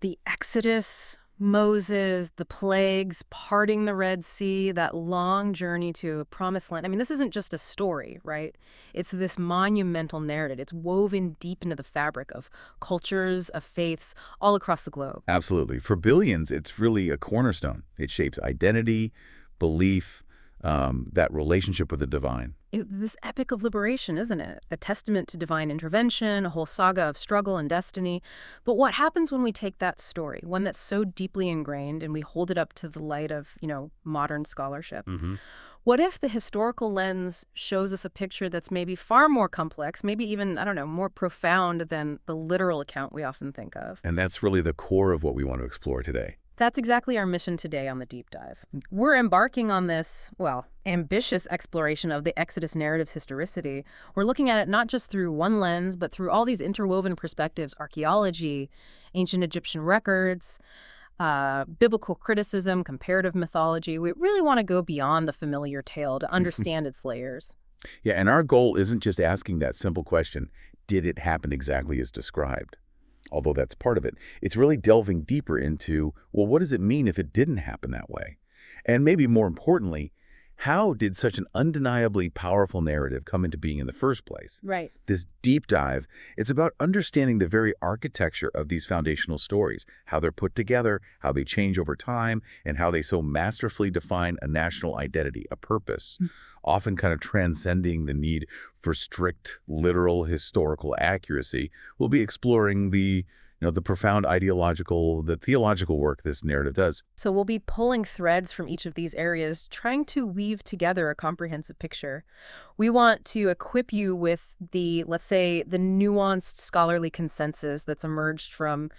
The Exodus, Moses, the plagues, parting the Red Sea, that long journey to a promised land. I mean, this isn't just a story, right? It's this monumental narrative. It's woven deep into the fabric of cultures, of faiths, all across the globe. Absolutely. For billions, it's really a cornerstone. It shapes identity, belief, that relationship with the divine. This epic of liberation, isn't it? A testament to divine intervention, a whole saga of struggle and destiny. But what happens when we take that story, one that's so deeply ingrained, and we hold it up to the light of, modern scholarship? What if the historical lens shows us a picture that's maybe far more complex, maybe even, I don't know, more profound than the literal account we often think of? And that's really the core of what we want to explore today. That's exactly our mission today on the Deep Dive. We're embarking on this, ambitious exploration of the Exodus narrative's historicity. We're looking at it not just through one lens, but through all these interwoven perspectives: archaeology, ancient Egyptian records, biblical criticism, comparative mythology. We really want to go beyond the familiar tale to understand its layers. Yeah, and our goal isn't just asking that simple question, did it happen exactly as described? Although that's part of it. It's really delving deeper into, well, what does it mean if it didn't happen that way? And maybe more importantly, how did such an undeniably powerful narrative come into being in the first place? Right. This deep dive, it's about understanding the very architecture of these foundational stories, how they're put together, how they change over time, and how they so masterfully define a national identity, a purpose, often kind of transcending the need for strict, literal, historical accuracy. We'll be exploring the profound ideological, the theological work this narrative does. So we'll be pulling threads from each of these areas, trying to weave together a comprehensive picture. We want to equip you with let's say, the nuanced scholarly consensus that's emerged from,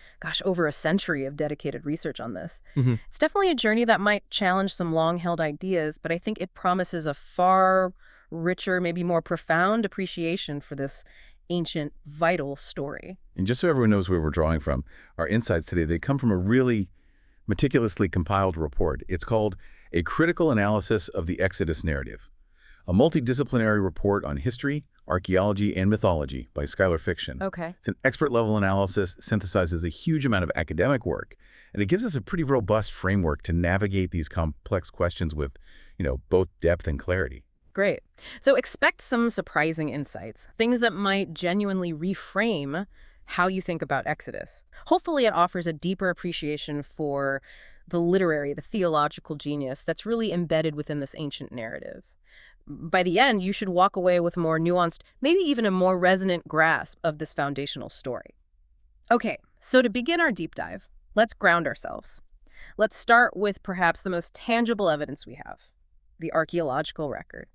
over a century of dedicated research on this. It's definitely a journey that might challenge some long-held ideas, but I think it promises a far richer, maybe more profound appreciation for this ancient, vital story. And just so everyone knows where we're drawing from, our insights today, they come from a really meticulously compiled report. It's called A Critical Analysis of the Exodus Narrative, a multidisciplinary report on history, archaeology, and mythology by Schuyler Fiction. Okay. It's an expert-level analysis, synthesizes a huge amount of academic work, and it gives us a pretty robust framework to navigate these complex questions with, both depth and clarity. Great. So expect some surprising insights, things that might genuinely reframe how you think about Exodus. Hopefully it offers a deeper appreciation for the literary, the theological genius that's really embedded within this ancient narrative. By the end, you should walk away with a more nuanced, maybe even a more resonant grasp of this foundational story. Okay, so to begin our deep dive, let's ground ourselves. Let's start with perhaps the most tangible evidence we have, the archaeological record.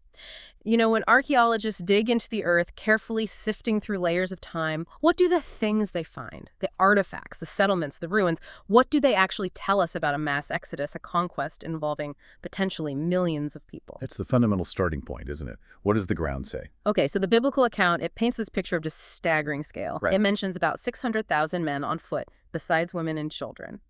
When archaeologists dig into the earth, carefully sifting through layers of time, what do the things they find, the artifacts, the settlements, the ruins, what do they actually tell us about a mass exodus, a conquest involving potentially millions of people? It's the fundamental starting point, isn't it? What does the ground say? Okay, so the biblical account, it paints this picture of just staggering scale. Right. It mentions about 600,000 men on foot, besides women and children.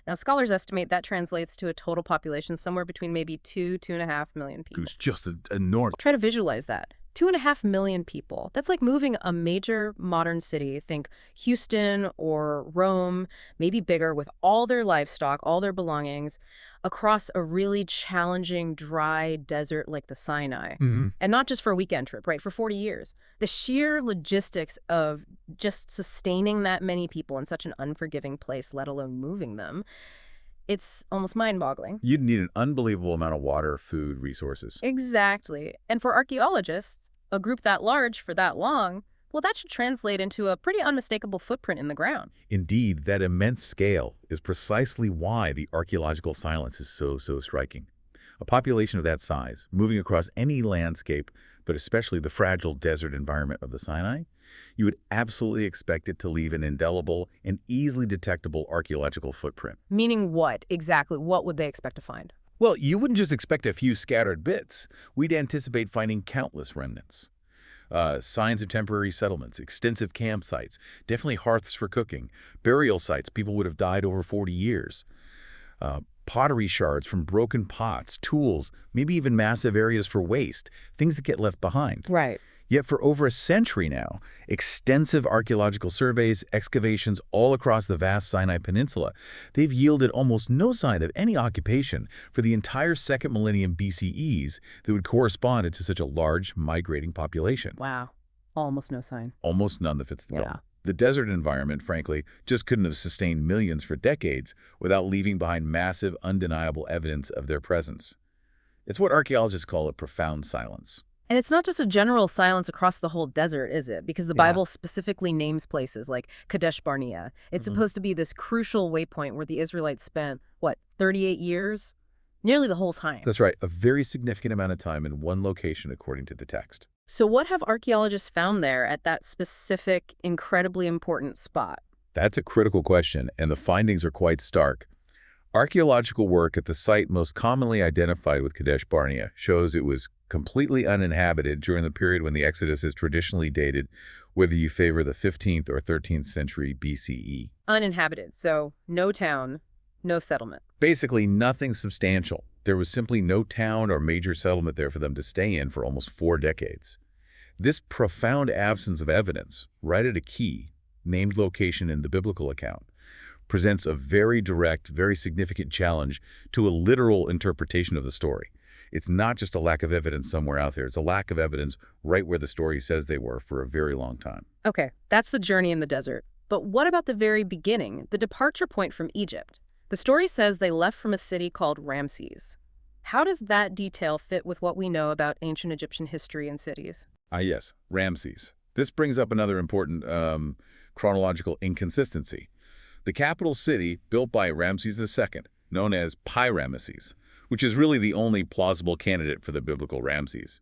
Now, scholars estimate that translates to a total population somewhere between maybe 2.5 million people. It's just enormous. Try to visualize that. 2.5 million people. That's like moving a major modern city, think Houston or Rome, maybe bigger, with all their livestock, all their belongings, across a really challenging, dry desert like the Sinai. And not just for a weekend trip, right? For 40 years. The sheer logistics of just sustaining that many people in such an unforgiving place, let alone moving them, it's almost mind-boggling. You'd need an unbelievable amount of water, food, resources. Exactly. And for archaeologists, a group that large for that long, well, that should translate into a pretty unmistakable footprint in the ground. Indeed, that immense scale is precisely why the archaeological silence is so striking. A population of that size, moving across any landscape, but especially the fragile desert environment of the Sinai, you would absolutely expect it to leave an indelible and easily detectable archaeological footprint. Meaning what, exactly? What would they expect to find? Well, you wouldn't just expect a few scattered bits. We'd anticipate finding countless remnants. Signs of temporary settlements, extensive campsites, definitely hearths for cooking, burial sites, people would have died over 40 years, pottery shards from broken pots, tools, maybe even massive areas for waste, things that get left behind. Right. Yet for over a century now, extensive archaeological surveys, excavations all across the vast Sinai Peninsula, they've yielded almost no sign of any occupation for the entire second millennium BCEs that would correspond to such a large migrating population. Wow. Almost no sign. Almost none that fits the bill. Yeah. The desert environment, frankly, just couldn't have sustained millions for decades without leaving behind massive, undeniable evidence of their presence. It's what archaeologists call a profound silence. And it's not just a general silence across the whole desert, is it? Because the Yeah. Bible specifically names places like Kadesh Barnea. It's supposed to be this crucial waypoint where the Israelites spent, what, 38 years? Nearly the whole time. That's right, a very significant amount of time in one location according to the text. So what have archaeologists found there at that specific, incredibly important spot? That's a critical question, and the findings are quite stark. Archaeological work at the site most commonly identified with Kadesh Barnea shows it was completely uninhabited during the period when the Exodus is traditionally dated, whether you favor the 15th or 13th century BCE. Uninhabited, so no town, no settlement. Basically nothing substantial. There was simply no town or major settlement there for them to stay in for almost 4 decades. This profound absence of evidence, right at a key, named location in the biblical account, presents a very direct, very significant challenge to a literal interpretation of the story. It's not just a lack of evidence somewhere out there. It's a lack of evidence right where the story says they were for a very long time. Okay, that's the journey in the desert. But what about the very beginning, the departure point from Egypt? The story says they left from a city called Ramses. How does that detail fit with what we know about ancient Egyptian history and cities? Yes, Ramses. This brings up another important chronological inconsistency. The capital city, built by Ramses II, known as Pi-Ramesses, which is really the only plausible candidate for the biblical Ramses.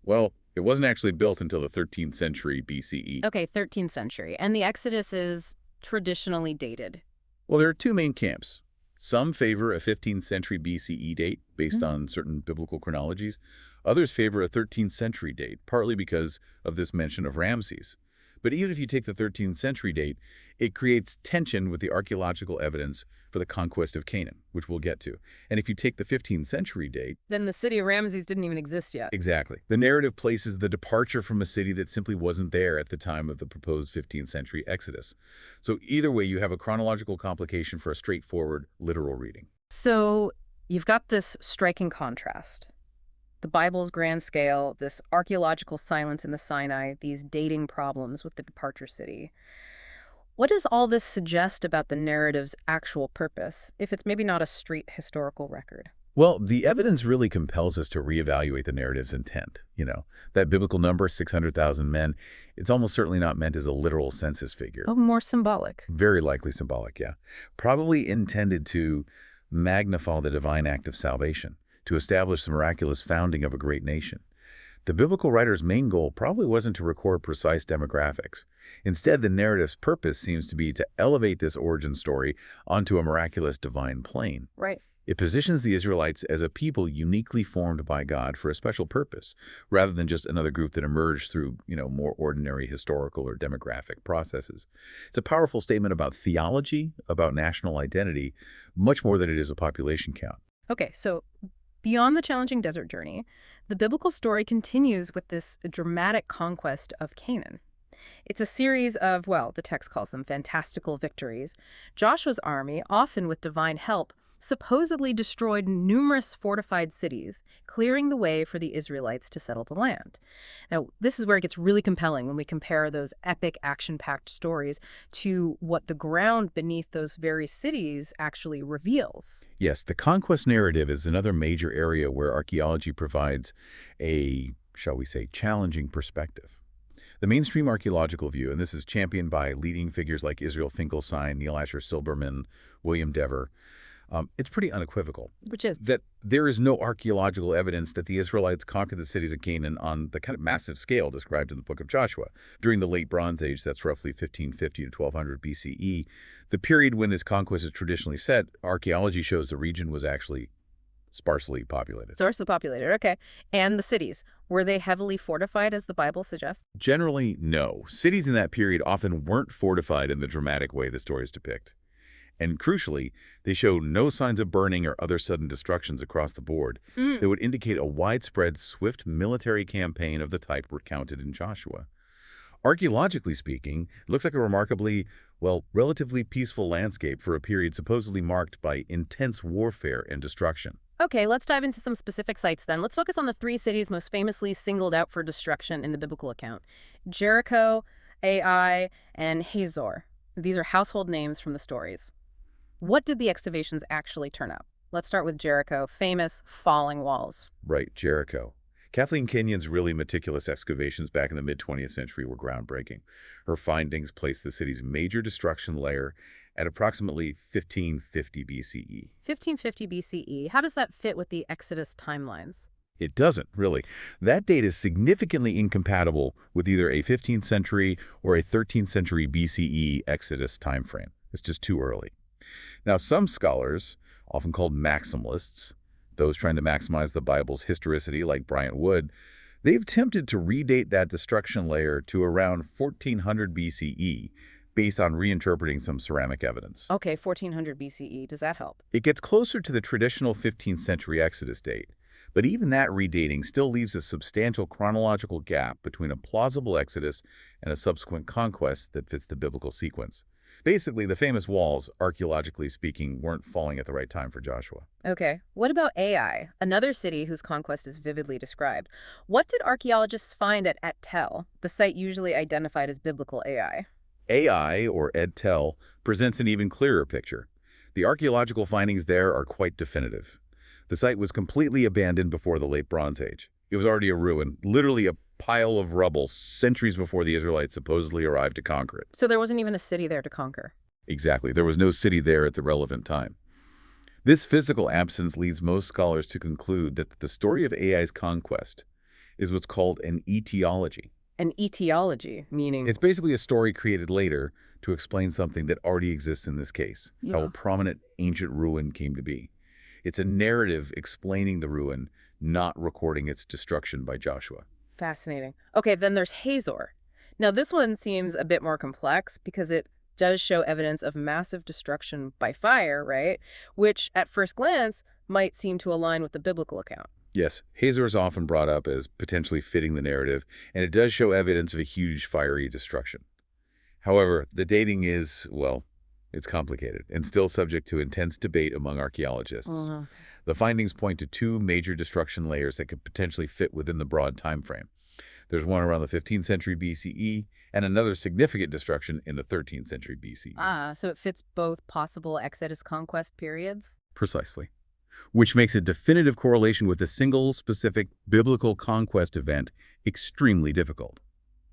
Well, it wasn't actually built until the 13th century BCE. Okay, 13th century. And the Exodus is traditionally dated. Well, there are 2 main camps. Some favor a 15th century BCE date based on certain biblical chronologies. Others favor a 13th century date, partly because of this mention of Ramses. But even if you take the 13th century date, it creates tension with the archaeological evidence for the conquest of Canaan, which we'll get to. And if you take the 15th century date... Then the city of Ramses didn't even exist yet. Exactly. The narrative places the departure from a city that simply wasn't there at the time of the proposed 15th century Exodus. So either way, you have a chronological complication for a straightforward, literal reading. So you've got this striking contrast. The Bible's grand scale, this archaeological silence in the Sinai, these dating problems with the departure city. What does all this suggest about the narrative's actual purpose, if it's maybe not a straight historical record? Well, the evidence really compels us to reevaluate the narrative's intent. That biblical number, 600,000 men, it's almost certainly not meant as a literal census figure. Oh, more symbolic. Very likely symbolic, yeah. Probably intended to magnify the divine act of salvation, to establish the miraculous founding of a great nation. The biblical writer's main goal probably wasn't to record precise demographics. Instead, the narrative's purpose seems to be to elevate this origin story onto a miraculous divine plane. Right. It positions the Israelites as a people uniquely formed by God for a special purpose, rather than just another group that emerged through, more ordinary historical or demographic processes. It's a powerful statement about theology, about national identity, much more than it is a population count. Okay, so beyond the challenging desert journey, the biblical story continues with this dramatic conquest of Canaan. It's a series of, well, the text calls them fantastical victories. Joshua's army, often with divine help, supposedly destroyed numerous fortified cities, clearing the way for the Israelites to settle the land. Now, this is where it gets really compelling when we compare those epic, action-packed stories to what the ground beneath those very cities actually reveals. Yes, the conquest narrative is another major area where archaeology provides a, shall we say, challenging perspective. The mainstream archaeological view, and this is championed by leading figures like Israel Finkelstein, Neil Asher Silberman, William Dever, it's pretty unequivocal. Which is? That there is no archaeological evidence that the Israelites conquered the cities of Canaan on the kind of massive scale described in the book of Joshua. During the late Bronze Age, that's roughly 1550 to 1200 BCE, the period when this conquest is traditionally set, archaeology shows the region was actually sparsely populated. Sparsely populated, okay. And the cities, were they heavily fortified as the Bible suggests? Generally, no. Cities in that period often weren't fortified in the dramatic way the stories depict. And crucially, they show no signs of burning or other sudden destructions across the board that would indicate a widespread, swift military campaign of the type recounted in Joshua. Archaeologically speaking, it looks like a remarkably, well, relatively peaceful landscape for a period supposedly marked by intense warfare and destruction. Okay, let's dive into some specific sites then. Let's focus on the three cities most famously singled out for destruction in the biblical account: Jericho, Ai, and Hazor. These are household names from the stories. What did the excavations actually turn up? Let's start with Jericho, famous falling walls. Right, Jericho. Kathleen Kenyon's really meticulous excavations back in the mid-20th century were groundbreaking. Her findings placed the city's major destruction layer at approximately 1550 BCE. 1550 BCE. How does that fit with the Exodus timelines? It doesn't, really. That date is significantly incompatible with either a 15th century or a 13th century BCE Exodus timeframe. It's just too early. Now, some scholars, often called maximalists, those trying to maximize the Bible's historicity like Bryant Wood, they've attempted to redate that destruction layer to around 1400 BCE based on reinterpreting some ceramic evidence. Okay, 1400 BCE. Does that help? It gets closer to the traditional 15th century Exodus date, but even that redating still leaves a substantial chronological gap between a plausible Exodus and a subsequent conquest that fits the biblical sequence. Basically, the famous walls, archaeologically speaking, weren't falling at the right time for Joshua. Okay. What about Ai, another city whose conquest is vividly described? What did archaeologists find at Tel, the site usually identified as biblical Ai? Ai, or Ed Tel, presents an even clearer picture. The archaeological findings there are quite definitive. The site was completely abandoned before the Late Bronze Age. It was already a ruin, literally a pile of rubble centuries before the Israelites supposedly arrived to conquer it. So there wasn't even a city there to conquer. Exactly. There was no city there at the relevant time. This physical absence leads most scholars to conclude that the story of Ai's conquest is what's called an etiology. An etiology, meaning... It's basically a story created later to explain something that already exists in this case, how a prominent ancient ruin came to be. It's a narrative explaining the ruin, not recording its destruction by Joshua. Fascinating. Okay, then there's Hazor. Now, this one seems a bit more complex because it does show evidence of massive destruction by fire, right? Which, at first glance, might seem to align with the biblical account. Yes, Hazor is often brought up as potentially fitting the narrative, and it does show evidence of a huge fiery destruction. However, the dating is, well, it's complicated and still subject to intense debate among archaeologists. The findings point to two major destruction layers that could potentially fit within the broad time frame. There's one around the 15th century BCE and another significant destruction in the 13th century BCE. So it fits both possible Exodus conquest periods? Precisely. Which makes a definitive correlation with a single specific biblical conquest event extremely difficult.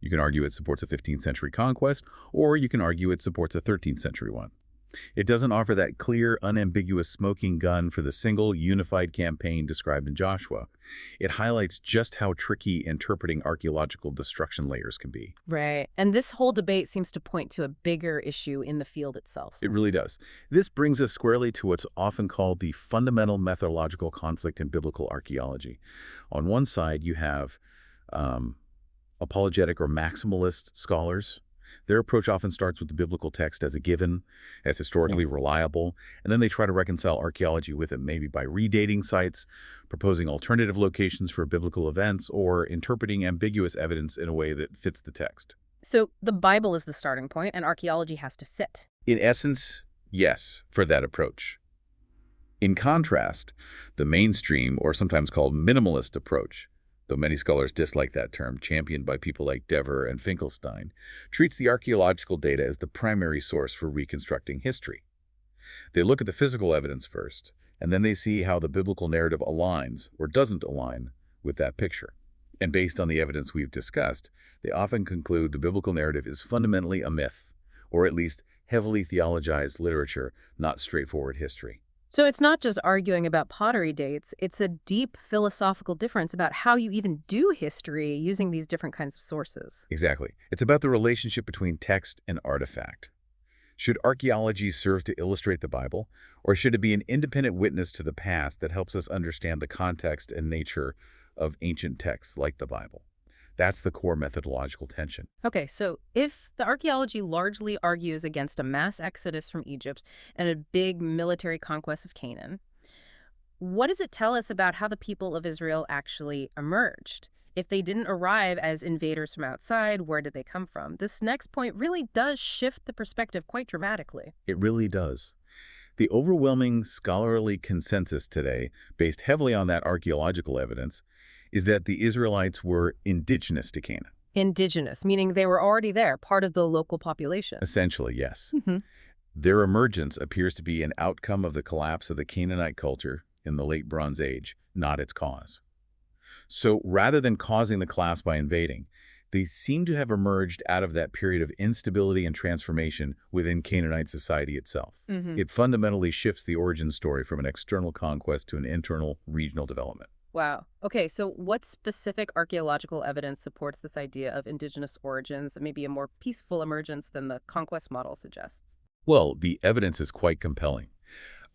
You can argue it supports a 15th century conquest, or you can argue it supports a 13th century one. It doesn't offer that clear, unambiguous smoking gun for the single, unified campaign described in Joshua. It highlights just how tricky interpreting archaeological destruction layers can be. Right. And this whole debate seems to point to a bigger issue in the field itself. It really does. This brings us squarely to what's often called the fundamental methodological conflict in biblical archaeology. On one side, you have apologetic or maximalist scholars. Their approach often starts with the biblical text as a given, as historically reliable, and then they try to reconcile archaeology with it, maybe by redating sites, proposing alternative locations for biblical events, or interpreting ambiguous evidence in a way that fits the text. So the Bible is the starting point, and archaeology has to fit. In essence, yes, for that approach. In contrast, the mainstream, or sometimes called minimalist approach, though many scholars dislike that term, championed by people like Dever and Finkelstein, treats the archaeological data as the primary source for reconstructing history. They look at the physical evidence first, and then they see how the biblical narrative aligns or doesn't align with that picture. And based on the evidence we've discussed, they often conclude the biblical narrative is fundamentally a myth, or at least heavily theologized literature, not straightforward history. So it's not just arguing about pottery dates, it's a deep philosophical difference about how you even do history using these different kinds of sources. Exactly. It's about the relationship between text and artifact. Should archaeology serve to illustrate the Bible, or should it be an independent witness to the past that helps us understand the context and nature of ancient texts like the Bible? That's the core methodological tension. Okay, so if the archaeology largely argues against a mass exodus from Egypt and a big military conquest of Canaan, what does it tell us about how the people of Israel actually emerged? If they didn't arrive as invaders from outside, where did they come from? This next point really does shift the perspective quite dramatically. It really does. The overwhelming scholarly consensus today, based heavily on that archaeological evidence, is that the Israelites were indigenous to Canaan. Indigenous, meaning they were already there, part of the local population. Essentially, yes. Hmm. Their emergence appears to be an outcome of the collapse of the Canaanite culture in the late Bronze Age, not its cause. So rather than causing the collapse by invading, they seem to have emerged out of that period of instability and transformation within Canaanite society itself. Hmm. It fundamentally shifts the origin story from an external conquest to an internal regional development. Wow. Okay, so what specific archaeological evidence supports this idea of indigenous origins, maybe a more peaceful emergence than the conquest model suggests? Well, the evidence is quite compelling.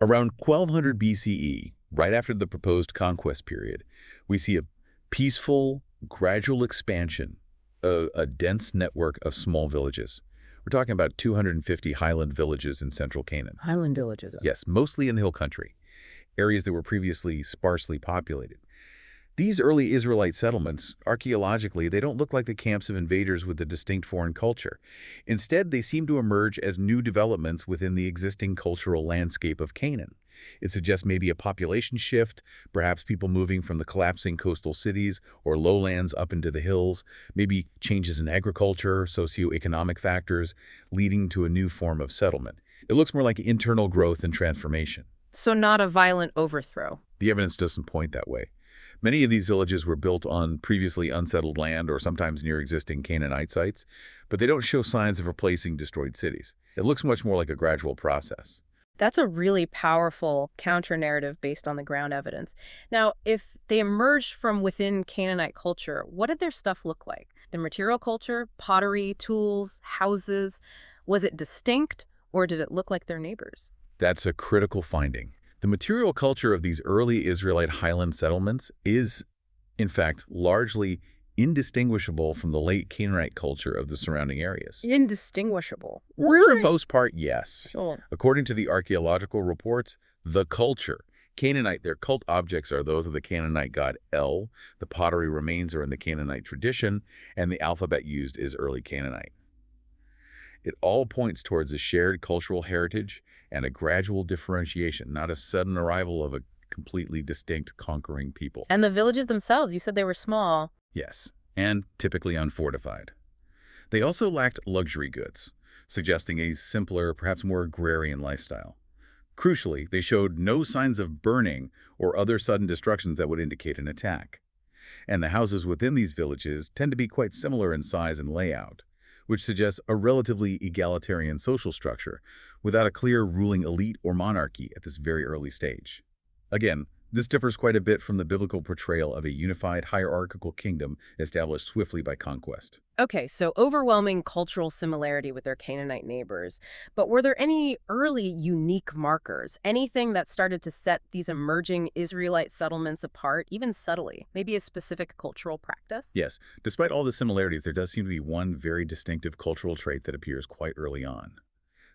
Around 1200 BCE, right after the proposed conquest period, we see a peaceful, gradual expansion, a dense network of small villages. We're talking about 250 highland villages in central Canaan. Highland villages. Yes, mostly in the hill country, areas that were previously sparsely populated. These early Israelite settlements, archaeologically, they don't look like the camps of invaders with a distinct foreign culture. Instead, they seem to emerge as new developments within the existing cultural landscape of Canaan. It suggests maybe a population shift, perhaps people moving from the collapsing coastal cities or lowlands up into the hills, maybe changes in agriculture, socioeconomic factors, leading to a new form of settlement. It looks more like internal growth and transformation. So not a violent overthrow. The evidence doesn't point that way. Many of these villages were built on previously unsettled land or sometimes near existing Canaanite sites, but they don't show signs of replacing destroyed cities. It looks much more like a gradual process. That's a really powerful counter-narrative based on the ground evidence. Now, if they emerged from within Canaanite culture, what did their stuff look like? The material culture, pottery, tools, houses, was it distinct or did it look like their neighbors? That's a critical finding. The material culture of these early Israelite highland settlements is, in fact, largely indistinguishable from the late Canaanite culture of the surrounding areas. Indistinguishable. For the most part, yes. Sure. According to the archaeological reports, the culture, Canaanite, their cult objects are those of the Canaanite god El, the pottery remains are in the Canaanite tradition, and the alphabet used is early Canaanite. It all points towards a shared cultural heritage and a gradual differentiation, not a sudden arrival of a completely distinct conquering people. And the villages themselves, you said they were small. Yes, and typically unfortified. They also lacked luxury goods, suggesting a simpler, perhaps more agrarian lifestyle. Crucially, they showed no signs of burning or other sudden destructions that would indicate an attack. And the houses within these villages tend to be quite similar in size and layout, which suggests a relatively egalitarian social structure without a clear ruling elite or monarchy at this very early stage. Again, this differs quite a bit from the biblical portrayal of a unified hierarchical kingdom established swiftly by conquest. Okay, so overwhelming cultural similarity with their Canaanite neighbors. But were there any early unique markers, anything that started to set these emerging Israelite settlements apart, even subtly? Maybe a specific cultural practice? Yes, despite all the similarities, there does seem to be one very distinctive cultural trait that appears quite early on.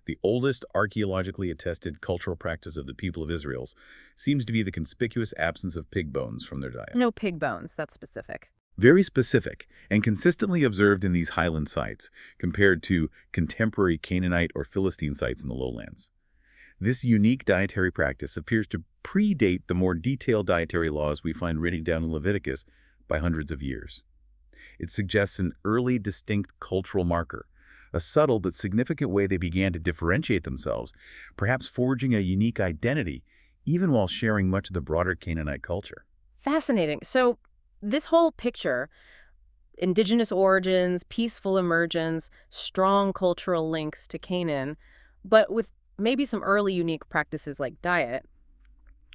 The oldest archaeologically attested cultural practice of the people of Israel seems to be the conspicuous absence of pig bones from their diet. No pig bones, that's specific. Very specific and consistently observed in these highland sites compared to contemporary Canaanite or Philistine sites in the lowlands. This unique dietary practice appears to predate the more detailed dietary laws we find written down in Leviticus by hundreds of years. It suggests an early distinct cultural marker, a subtle but significant way they began to differentiate themselves, perhaps forging a unique identity, even while sharing much of the broader Canaanite culture. Fascinating. So this whole picture, indigenous origins, peaceful emergence, strong cultural links to Canaan, but with maybe some early unique practices like diet,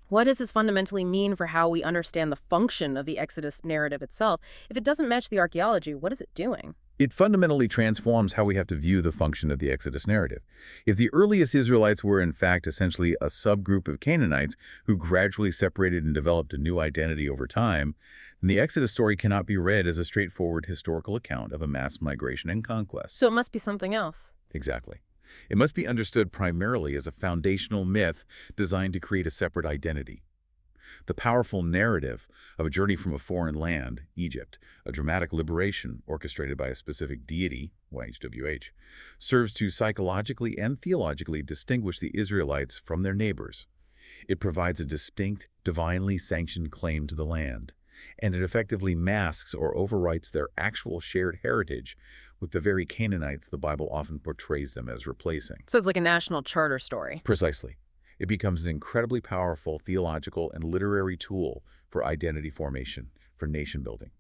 what does this fundamentally mean for how we understand the function of the Exodus narrative itself? If it doesn't match the archaeology, what is it doing? It fundamentally transforms how we have to view the function of the Exodus narrative. If the earliest Israelites were in fact essentially a subgroup of Canaanites who gradually separated and developed a new identity over time, then the Exodus story cannot be read as a straightforward historical account of a mass migration and conquest. So it must be something else. Exactly. It must be understood primarily as a foundational myth designed to create a separate identity. The powerful narrative of a journey from a foreign land, Egypt, a dramatic liberation orchestrated by a specific deity, YHWH, serves to psychologically and theologically distinguish the Israelites from their neighbors. It provides a distinct, divinely sanctioned claim to the land, and it effectively masks or overwrites their actual shared heritage with the very Canaanites the Bible often portrays them as replacing. So it's like a national charter story. Precisely. It becomes an incredibly powerful theological and literary tool for identity formation, for nation building.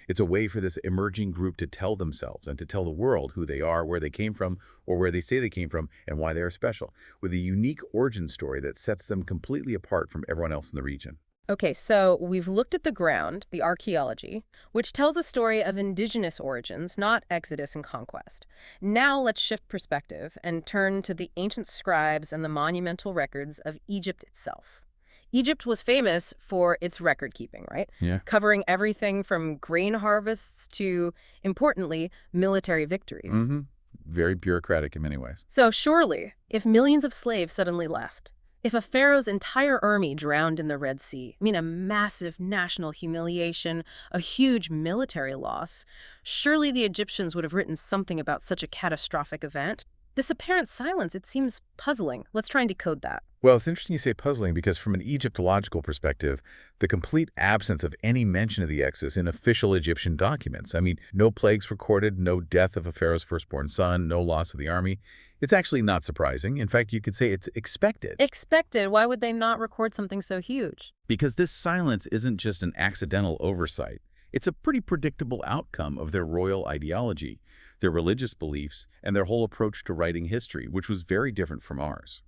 It's a way for this emerging group to tell themselves and to tell the world who they are, where they came from, or where they say they came from, and why they are special, with a unique origin story that sets them completely apart from everyone else in the region. Okay, so we've looked at the ground, the archaeology, which tells a story of indigenous origins, not exodus and conquest. Now let's shift perspective and turn to the ancient scribes and the monumental records of Egypt itself. Egypt was famous for its record keeping, right? Yeah. Covering everything from grain harvests to, importantly, military victories. Very bureaucratic in many ways. So surely, if millions of slaves suddenly left, if a pharaoh's entire army drowned in the Red Sea, a massive national humiliation, a huge military loss, surely the Egyptians would have written something about such a catastrophic event. This apparent silence, it seems puzzling. Let's try and decode that. Well, it's interesting you say puzzling because from an Egyptological perspective, the complete absence of any mention of the Exodus in official Egyptian documents. No plagues recorded, no death of a pharaoh's firstborn son, no loss of the army. It's actually not surprising. In fact, you could say it's expected. Expected? Why would they not record something so huge? Because this silence isn't just an accidental oversight. It's a pretty predictable outcome of their royal ideology, their religious beliefs, and their whole approach to writing history, which was very different from ours.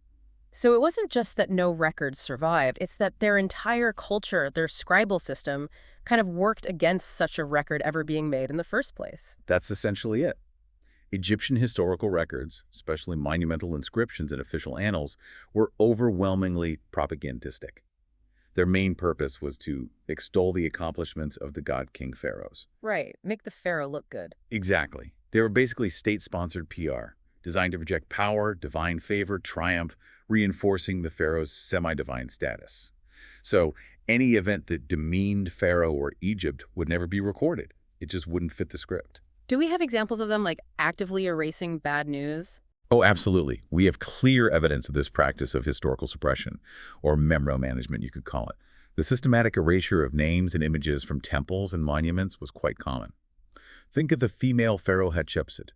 So it wasn't just that no records survived, it's that their entire culture, their scribal system, kind of worked against such a record ever being made in the first place. That's essentially it. Egyptian historical records, especially monumental inscriptions and official annals, were overwhelmingly propagandistic. Their main purpose was to extol the accomplishments of the god-king pharaohs. Right, make the pharaoh look good. Exactly. They were basically state-sponsored PR, designed to project power, divine favor, triumph, reinforcing the pharaoh's semi-divine status. So any event that demeaned Pharaoh or Egypt would never be recorded. It just wouldn't fit the script. Do we have examples of them, like, actively erasing bad news? Oh, absolutely. We have clear evidence of this practice of historical suppression, or memro management, you could call it. The systematic erasure of names and images from temples and monuments was quite common. Think of the female pharaoh Hatshepsut.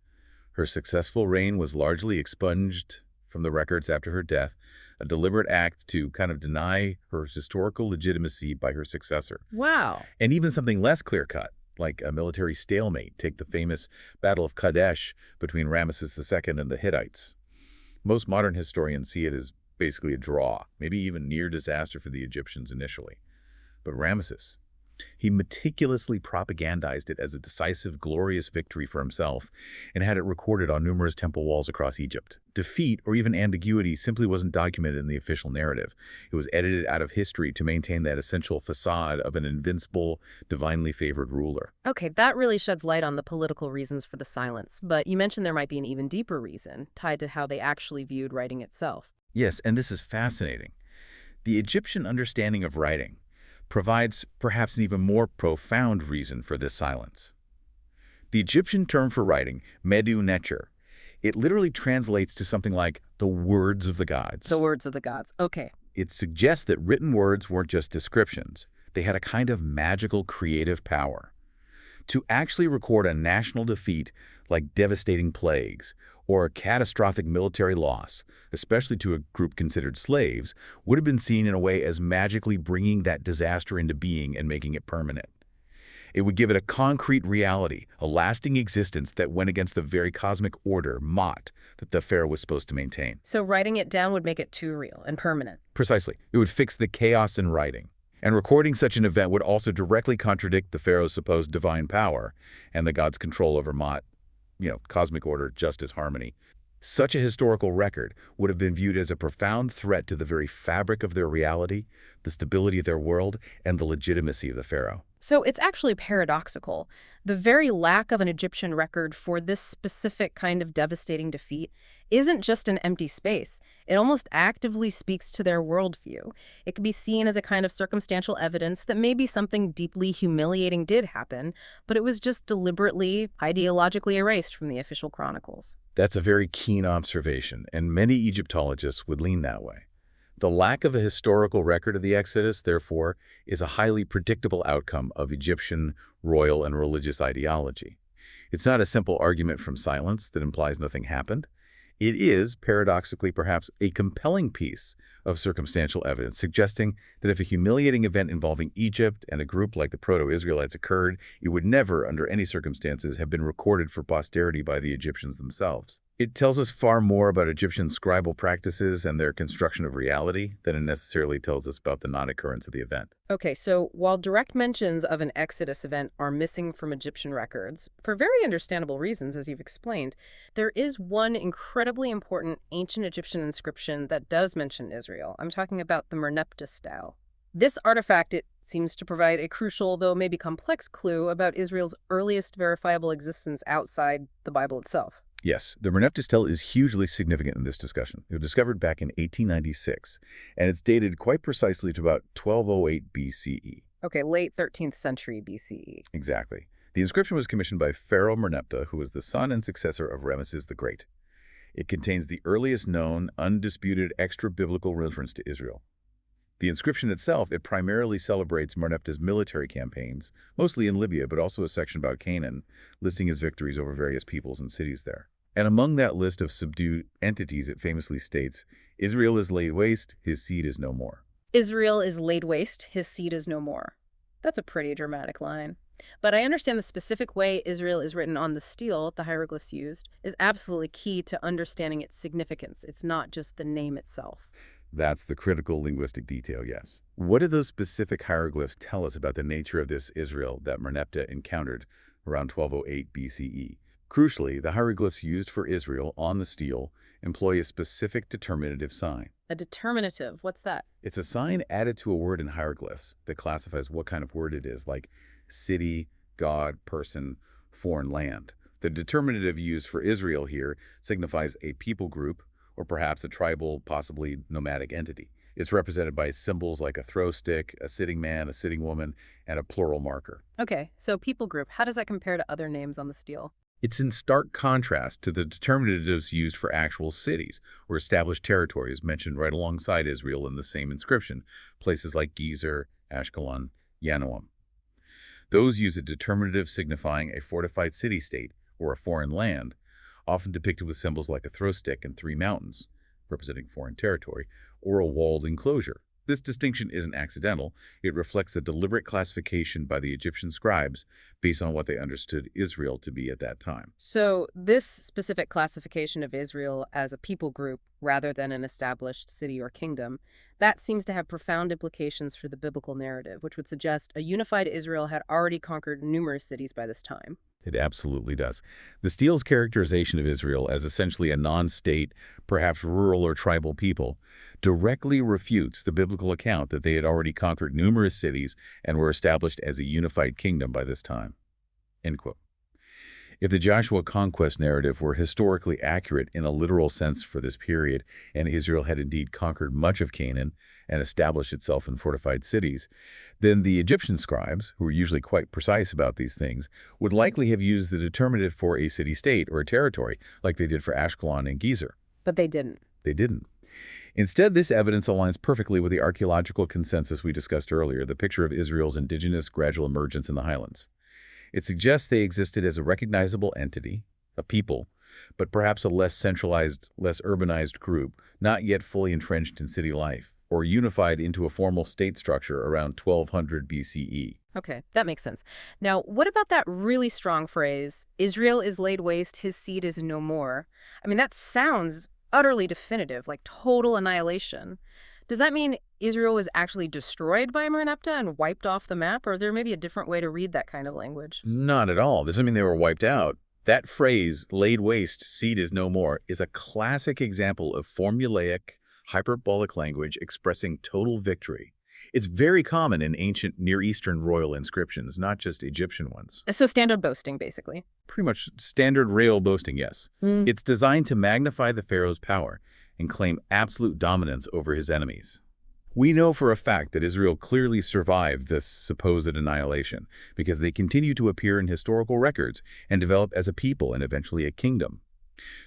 Her successful reign was largely expunged from the records after her death, a deliberate act to kind of deny her historical legitimacy by her successor. Wow. And even something less clear-cut, like a military stalemate, take the famous Battle of Kadesh between Ramesses II and the Hittites. Most modern historians see it as basically a draw, maybe even near disaster for the Egyptians initially. But Ramesses, he meticulously propagandized it as a decisive, glorious victory for himself and had it recorded on numerous temple walls across Egypt. Defeat, or even ambiguity, simply wasn't documented in the official narrative. It was edited out of history to maintain that essential facade of an invincible, divinely favored ruler. Okay, that really sheds light on the political reasons for the silence, but you mentioned there might be an even deeper reason, tied to how they actually viewed writing itself. Yes, and this is fascinating. The Egyptian understanding of writing provides perhaps an even more profound reason for this silence. The Egyptian term for writing, medu necher, it literally translates to something like the words of the gods. The words of the gods, okay. It suggests that written words weren't just descriptions. They had a kind of magical creative power. To actually record a national defeat like devastating plagues or a catastrophic military loss, especially to a group considered slaves, would have been seen in a way as magically bringing that disaster into being and making it permanent. It would give it a concrete reality, a lasting existence that went against the very cosmic order, Mot, that the pharaoh was supposed to maintain. So writing it down would make it too real and permanent. Precisely. It would fix the chaos in writing. And recording such an event would also directly contradict the pharaoh's supposed divine power and the god's control over Mot. cosmic order, justice, harmony. Such a historical record would have been viewed as a profound threat to the very fabric of their reality, the stability of their world, and the legitimacy of the pharaoh. So it's actually paradoxical. The very lack of an Egyptian record for this specific kind of devastating defeat isn't just an empty space. It almost actively speaks to their worldview. It could be seen as a kind of circumstantial evidence that maybe something deeply humiliating did happen, but it was just deliberately, ideologically erased from the official chronicles. That's a very keen observation, and many Egyptologists would lean that way. The lack of a historical record of the Exodus, therefore, is a highly predictable outcome of Egyptian royal and religious ideology. It's not a simple argument from silence that implies nothing happened. It is, paradoxically perhaps, a compelling piece of circumstantial evidence suggesting that if a humiliating event involving Egypt and a group like the Proto-Israelites occurred, it would never, under any circumstances, have been recorded for posterity by the Egyptians themselves. It tells us far more about Egyptian scribal practices and their construction of reality than it necessarily tells us about the non-occurrence of the event. Okay, so while direct mentions of an Exodus event are missing from Egyptian records, for very understandable reasons, as you've explained, there is one incredibly important ancient Egyptian inscription that does mention Israel. I'm talking about the Merneptah stele. This artifact, it seems to provide a crucial, though maybe complex, clue about Israel's earliest verifiable existence outside the Bible itself. Yes, the Merneptah stele is hugely significant in this discussion. It was discovered back in 1896, and it's dated quite precisely to about 1208 BCE. Okay, late 13th century BCE. Exactly. The inscription was commissioned by Pharaoh Merneptah, who was the son and successor of Ramesses the Great. It contains the earliest known, undisputed extra-biblical reference to Israel. The inscription itself, it primarily celebrates Merneptah's military campaigns, mostly in Libya, but also a section about Canaan, listing his victories over various peoples and cities there. And among that list of subdued entities, it famously states, Israel is laid waste, his seed is no more. Israel is laid waste, his seed is no more. That's a pretty dramatic line. But I understand the specific way Israel is written on the stele, the hieroglyphs used, is absolutely key to understanding its significance. It's not just the name itself. That's the critical linguistic detail, yes. What do those specific hieroglyphs tell us about the nature of this Israel that Merneptah encountered around 1208 BCE? Crucially, the hieroglyphs used for Israel on the stele employ a specific determinative sign. A determinative, what's that? It's a sign added to a word in hieroglyphs that classifies what kind of word it is, like city, god, person, foreign land. The determinative used for Israel here signifies a people group, or perhaps a tribal, possibly nomadic entity. It's represented by symbols like a throw stick, a sitting man, a sitting woman, and a plural marker. Okay, so people group, how does that compare to other names on the stele? It's in stark contrast to the determinatives used for actual cities or established territories mentioned right alongside Israel in the same inscription, places like Gezer, Ashkelon, Yanoam. Those use a determinative signifying a fortified city-state or a foreign land, often depicted with symbols like a throw stick and three mountains, representing foreign territory, or a walled enclosure. This distinction isn't accidental. It reflects a deliberate classification by the Egyptian scribes based on what they understood Israel to be at that time. So this specific classification of Israel as a people group rather than an established city or kingdom, that seems to have profound implications for the biblical narrative, which would suggest a unified Israel had already conquered numerous cities by this time. It absolutely does. The stele's characterization of Israel as essentially a non-state, perhaps rural or tribal people, directly refutes the biblical account that they had already conquered numerous cities and were established as a unified kingdom by this time. End quote. If the Joshua conquest narrative were historically accurate in a literal sense for this period, and Israel had indeed conquered much of Canaan and established itself in fortified cities, then the Egyptian scribes, who were usually quite precise about these things, would likely have used the determinative for a city-state or a territory, like they did for Ashkelon and Gezer. But they didn't. They didn't. Instead, this evidence aligns perfectly with the archaeological consensus we discussed earlier, the picture of Israel's indigenous gradual emergence in the highlands. It suggests they existed as a recognizable entity, a people, but perhaps a less centralized, less urbanized group, not yet fully entrenched in city life, or unified into a formal state structure around 1200 BCE. Okay, that makes sense. Now, what about that really strong phrase, Israel is laid waste, his seed is no more? I mean, that sounds utterly definitive, like total annihilation. Does that mean Israel was actually destroyed by Merneptah and wiped off the map? Or is there maybe a different way to read that kind of language? Not at all. This doesn't mean they were wiped out. That phrase, laid waste, seed is no more, is a classic example of formulaic, hyperbolic language expressing total victory. It's very common in ancient Near Eastern royal inscriptions, not just Egyptian ones. So standard boasting, basically. Pretty much standard royal boasting, yes. Mm. It's designed to magnify the pharaoh's power and claim absolute dominance over his enemies. We know for a fact that Israel clearly survived this supposed annihilation because they continue to appear in historical records and develop as a people and eventually a kingdom.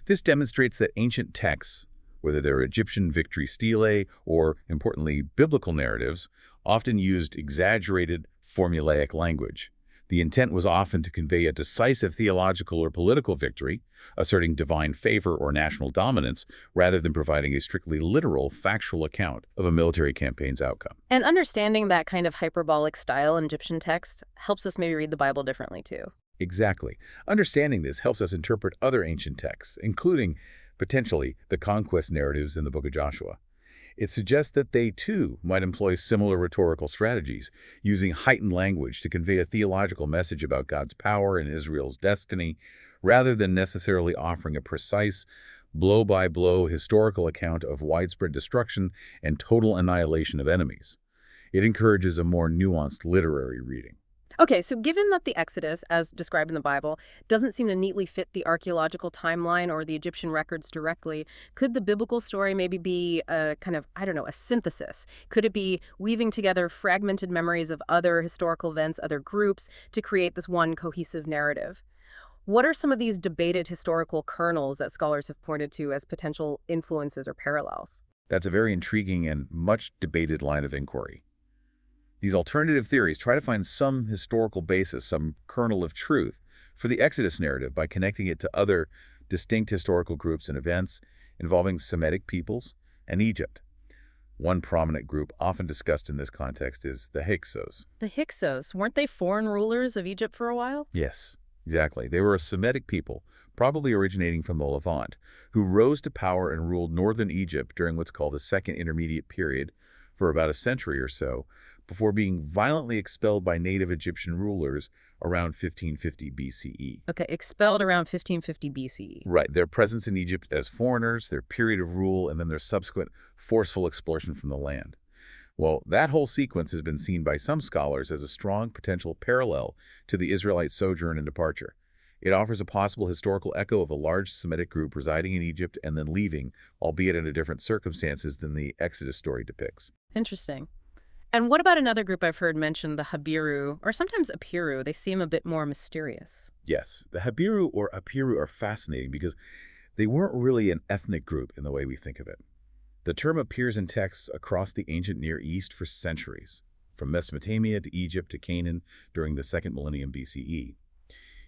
This demonstrates that ancient texts, whether they're Egyptian victory stelae or, importantly, biblical narratives, often used exaggerated formulaic language. The intent was often to convey a decisive theological or political victory, asserting divine favor or national dominance, rather than providing a strictly literal, factual account of a military campaign's outcome. And understanding that kind of hyperbolic style in Egyptian text helps us maybe read the Bible differently, too. Exactly. Understanding this helps us interpret other ancient texts, including, potentially, the conquest narratives in the book of Joshua. It suggests that they, too, might employ similar rhetorical strategies, using heightened language to convey a theological message about God's power and Israel's destiny, rather than necessarily offering a precise, blow-by-blow historical account of widespread destruction and total annihilation of enemies. It encourages a more nuanced literary reading. Okay, so given that the Exodus, as described in the Bible, doesn't seem to neatly fit the archaeological timeline or the Egyptian records directly, could the biblical story maybe be a kind of, I don't know, a synthesis? Could it be weaving together fragmented memories of other historical events, other groups, to create this one cohesive narrative? What are some of these debated historical kernels that scholars have pointed to as potential influences or parallels? That's a very intriguing and much debated line of inquiry. These alternative theories try to find some historical basis, some kernel of truth, for the Exodus narrative by connecting it to other distinct historical groups and events involving Semitic peoples and Egypt. One prominent group often discussed in this context is the Hyksos. The Hyksos, weren't they foreign rulers of Egypt for a while? Yes, exactly. They were a Semitic people, probably originating from the Levant, who rose to power and ruled northern Egypt during what's called the Second Intermediate Period for about a century or so, before being violently expelled by native Egyptian rulers around 1550 BCE. Okay, expelled around 1550 BCE. Right, their presence in Egypt as foreigners, their period of rule, and then their subsequent forceful expulsion from the land. Well, that whole sequence has been seen by some scholars as a strong potential parallel to the Israelite sojourn and departure. It offers a possible historical echo of a large Semitic group residing in Egypt and then leaving, albeit under different circumstances than the Exodus story depicts. Interesting. And what about another group I've heard mentioned, the Habiru, or sometimes Apiru? They seem a bit more mysterious. Yes, the Habiru or Apiru are fascinating because they weren't really an ethnic group in the way we think of it. The term appears in texts across the ancient Near East for centuries, from Mesopotamia to Egypt to Canaan during the second millennium BCE.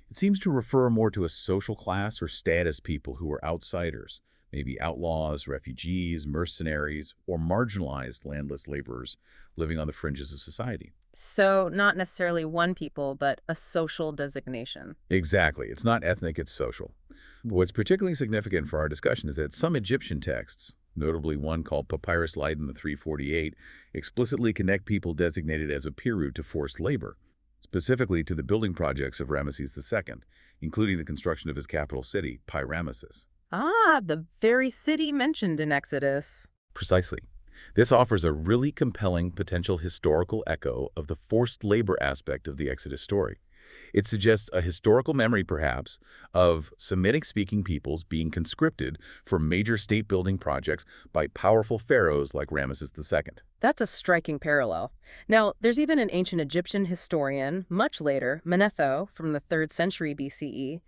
It seems to refer more to a social class or status people who were outsiders, maybe outlaws, refugees, mercenaries, or marginalized landless laborers living on the fringes of society. So not necessarily one people, but a social designation. Exactly. It's not ethnic, it's social. What's particularly significant for our discussion is that some Egyptian texts, notably one called Papyrus Leiden the 348, explicitly connect people designated as Apiru to forced labor, specifically to the building projects of Ramesses II, including the construction of his capital city, Pi-Ramesses. Ah, the very city mentioned in Exodus. Precisely. This offers a really compelling potential historical echo of the forced labor aspect of the Exodus story. It suggests a historical memory, perhaps, of Semitic-speaking peoples being conscripted for major state-building projects by powerful pharaohs like Ramesses II. That's a striking parallel. Now, there's even an ancient Egyptian historian, much later, Manetho, from the 3rd century BCE.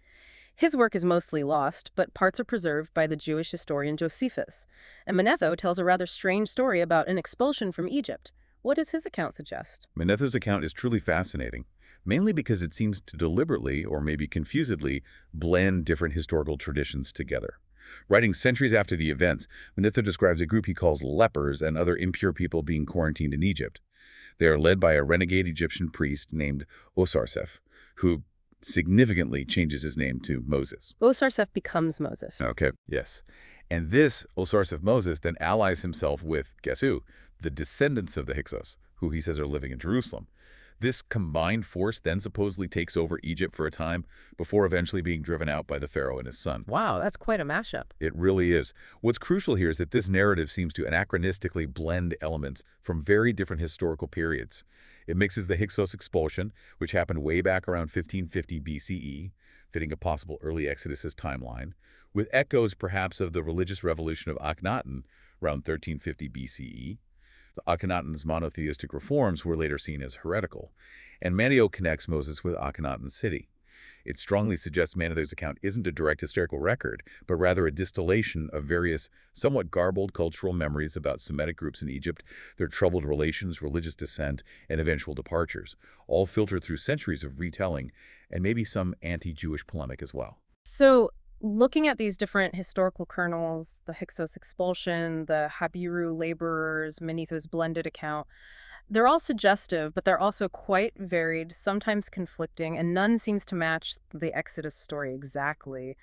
His work is mostly lost, but parts are preserved by the Jewish historian Josephus. And Manetho tells a rather strange story about an expulsion from Egypt. What does his account suggest? Manetho's account is truly fascinating, mainly because it seems to deliberately, or maybe confusedly, blend different historical traditions together. Writing centuries after the events, Manetho describes a group he calls lepers and other impure people being quarantined in Egypt. They are led by a renegade Egyptian priest named Osarseph, who significantly changes his name to Moses. Osarseph becomes Moses. Okay, yes. And this Osarseph Moses then allies himself with, guess who? The descendants of the Hyksos, who he says are living in Jerusalem. This combined force then supposedly takes over Egypt for a time before eventually being driven out by the pharaoh and his son. Wow, that's quite a mashup. It really is. What's crucial here is that this narrative seems to anachronistically blend elements from very different historical periods. It mixes the Hyksos expulsion, which happened way back around 1550 BCE, fitting a possible early Exodus timeline, with echoes perhaps of the religious revolution of Akhenaten around 1350 BCE. The Akhenaten's monotheistic reforms were later seen as heretical, and Manetho connects Moses with Akhenaten's city. It strongly suggests Manetho's account isn't a direct historical record, but rather a distillation of various, somewhat garbled cultural memories about Semitic groups in Egypt, their troubled relations, religious dissent, and eventual departures, all filtered through centuries of retelling and maybe some anti-Jewish polemic as well. So, looking at these different historical kernels, the Hyksos expulsion, the Habiru laborers, Manetho's blended account, they're all suggestive, but they're also quite varied, sometimes conflicting, and none seems to match the Exodus story exactly.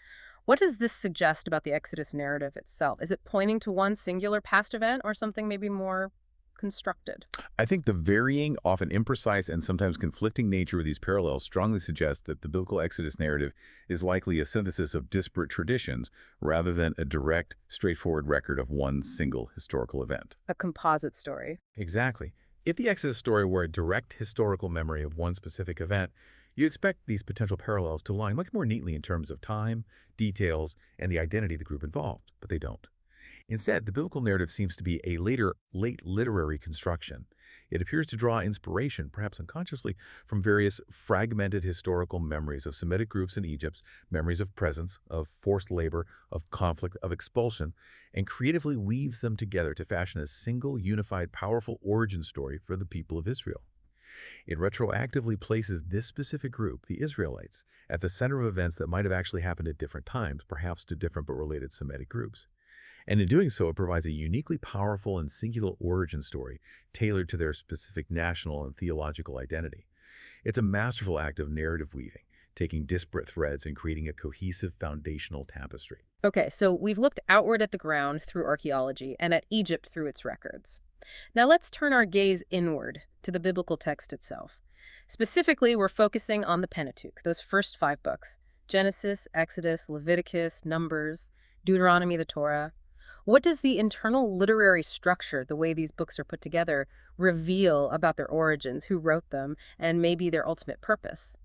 What does this suggest about the Exodus narrative itself? Is it pointing to one singular past event or something maybe more constructed? I think the varying, often imprecise, and sometimes conflicting nature of these parallels strongly suggests that the biblical Exodus narrative is likely a synthesis of disparate traditions rather than a direct, straightforward record of one single historical event. A composite story. Exactly. If the Exodus story were a direct historical memory of one specific event, you expect these potential parallels to align much more neatly in terms of time, details, and the identity of the group involved, but they don't. Instead, the biblical narrative seems to be a late literary construction. It appears to draw inspiration, perhaps unconsciously, from various fragmented historical memories of Semitic groups in Egypt, memories of presence, of forced labor, of conflict, of expulsion, and creatively weaves them together to fashion a single, unified, powerful origin story for the people of Israel. It retroactively places this specific group, the Israelites, at the center of events that might have actually happened at different times, perhaps to different but related Semitic groups. And in doing so, it provides a uniquely powerful and singular origin story tailored to their specific national and theological identity. It's a masterful act of narrative weaving, taking disparate threads and creating a cohesive foundational tapestry. Okay, so we've looked outward at the ground through archaeology and at Egypt through its records. Now let's turn our gaze inward to the biblical text itself. Specifically, we're focusing on the Pentateuch, those first 5 books: Genesis, Exodus, Leviticus, Numbers, Deuteronomy, the Torah. What does the internal literary structure, the way these books are put together, reveal about their origins, who wrote them, and maybe their ultimate purpose?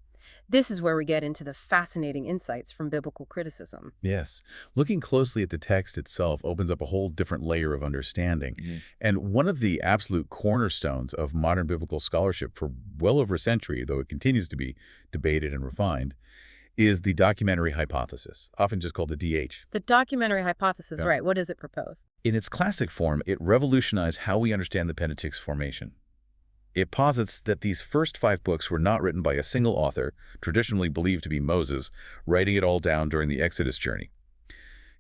This is where we get into the fascinating insights from biblical criticism. Yes, looking closely at the text itself opens up a whole different layer of understanding. And one of the absolute cornerstones of modern biblical scholarship for well over a century, though it continues to be debated and refined, is the documentary hypothesis, often just called the DH. The documentary hypothesis, Yeah. right, what does it propose? In its classic form, it revolutionized how we understand the Pentateuch's formation. It posits that these first 5 books were not written by a single author, traditionally believed to be Moses, writing it all down during the Exodus journey.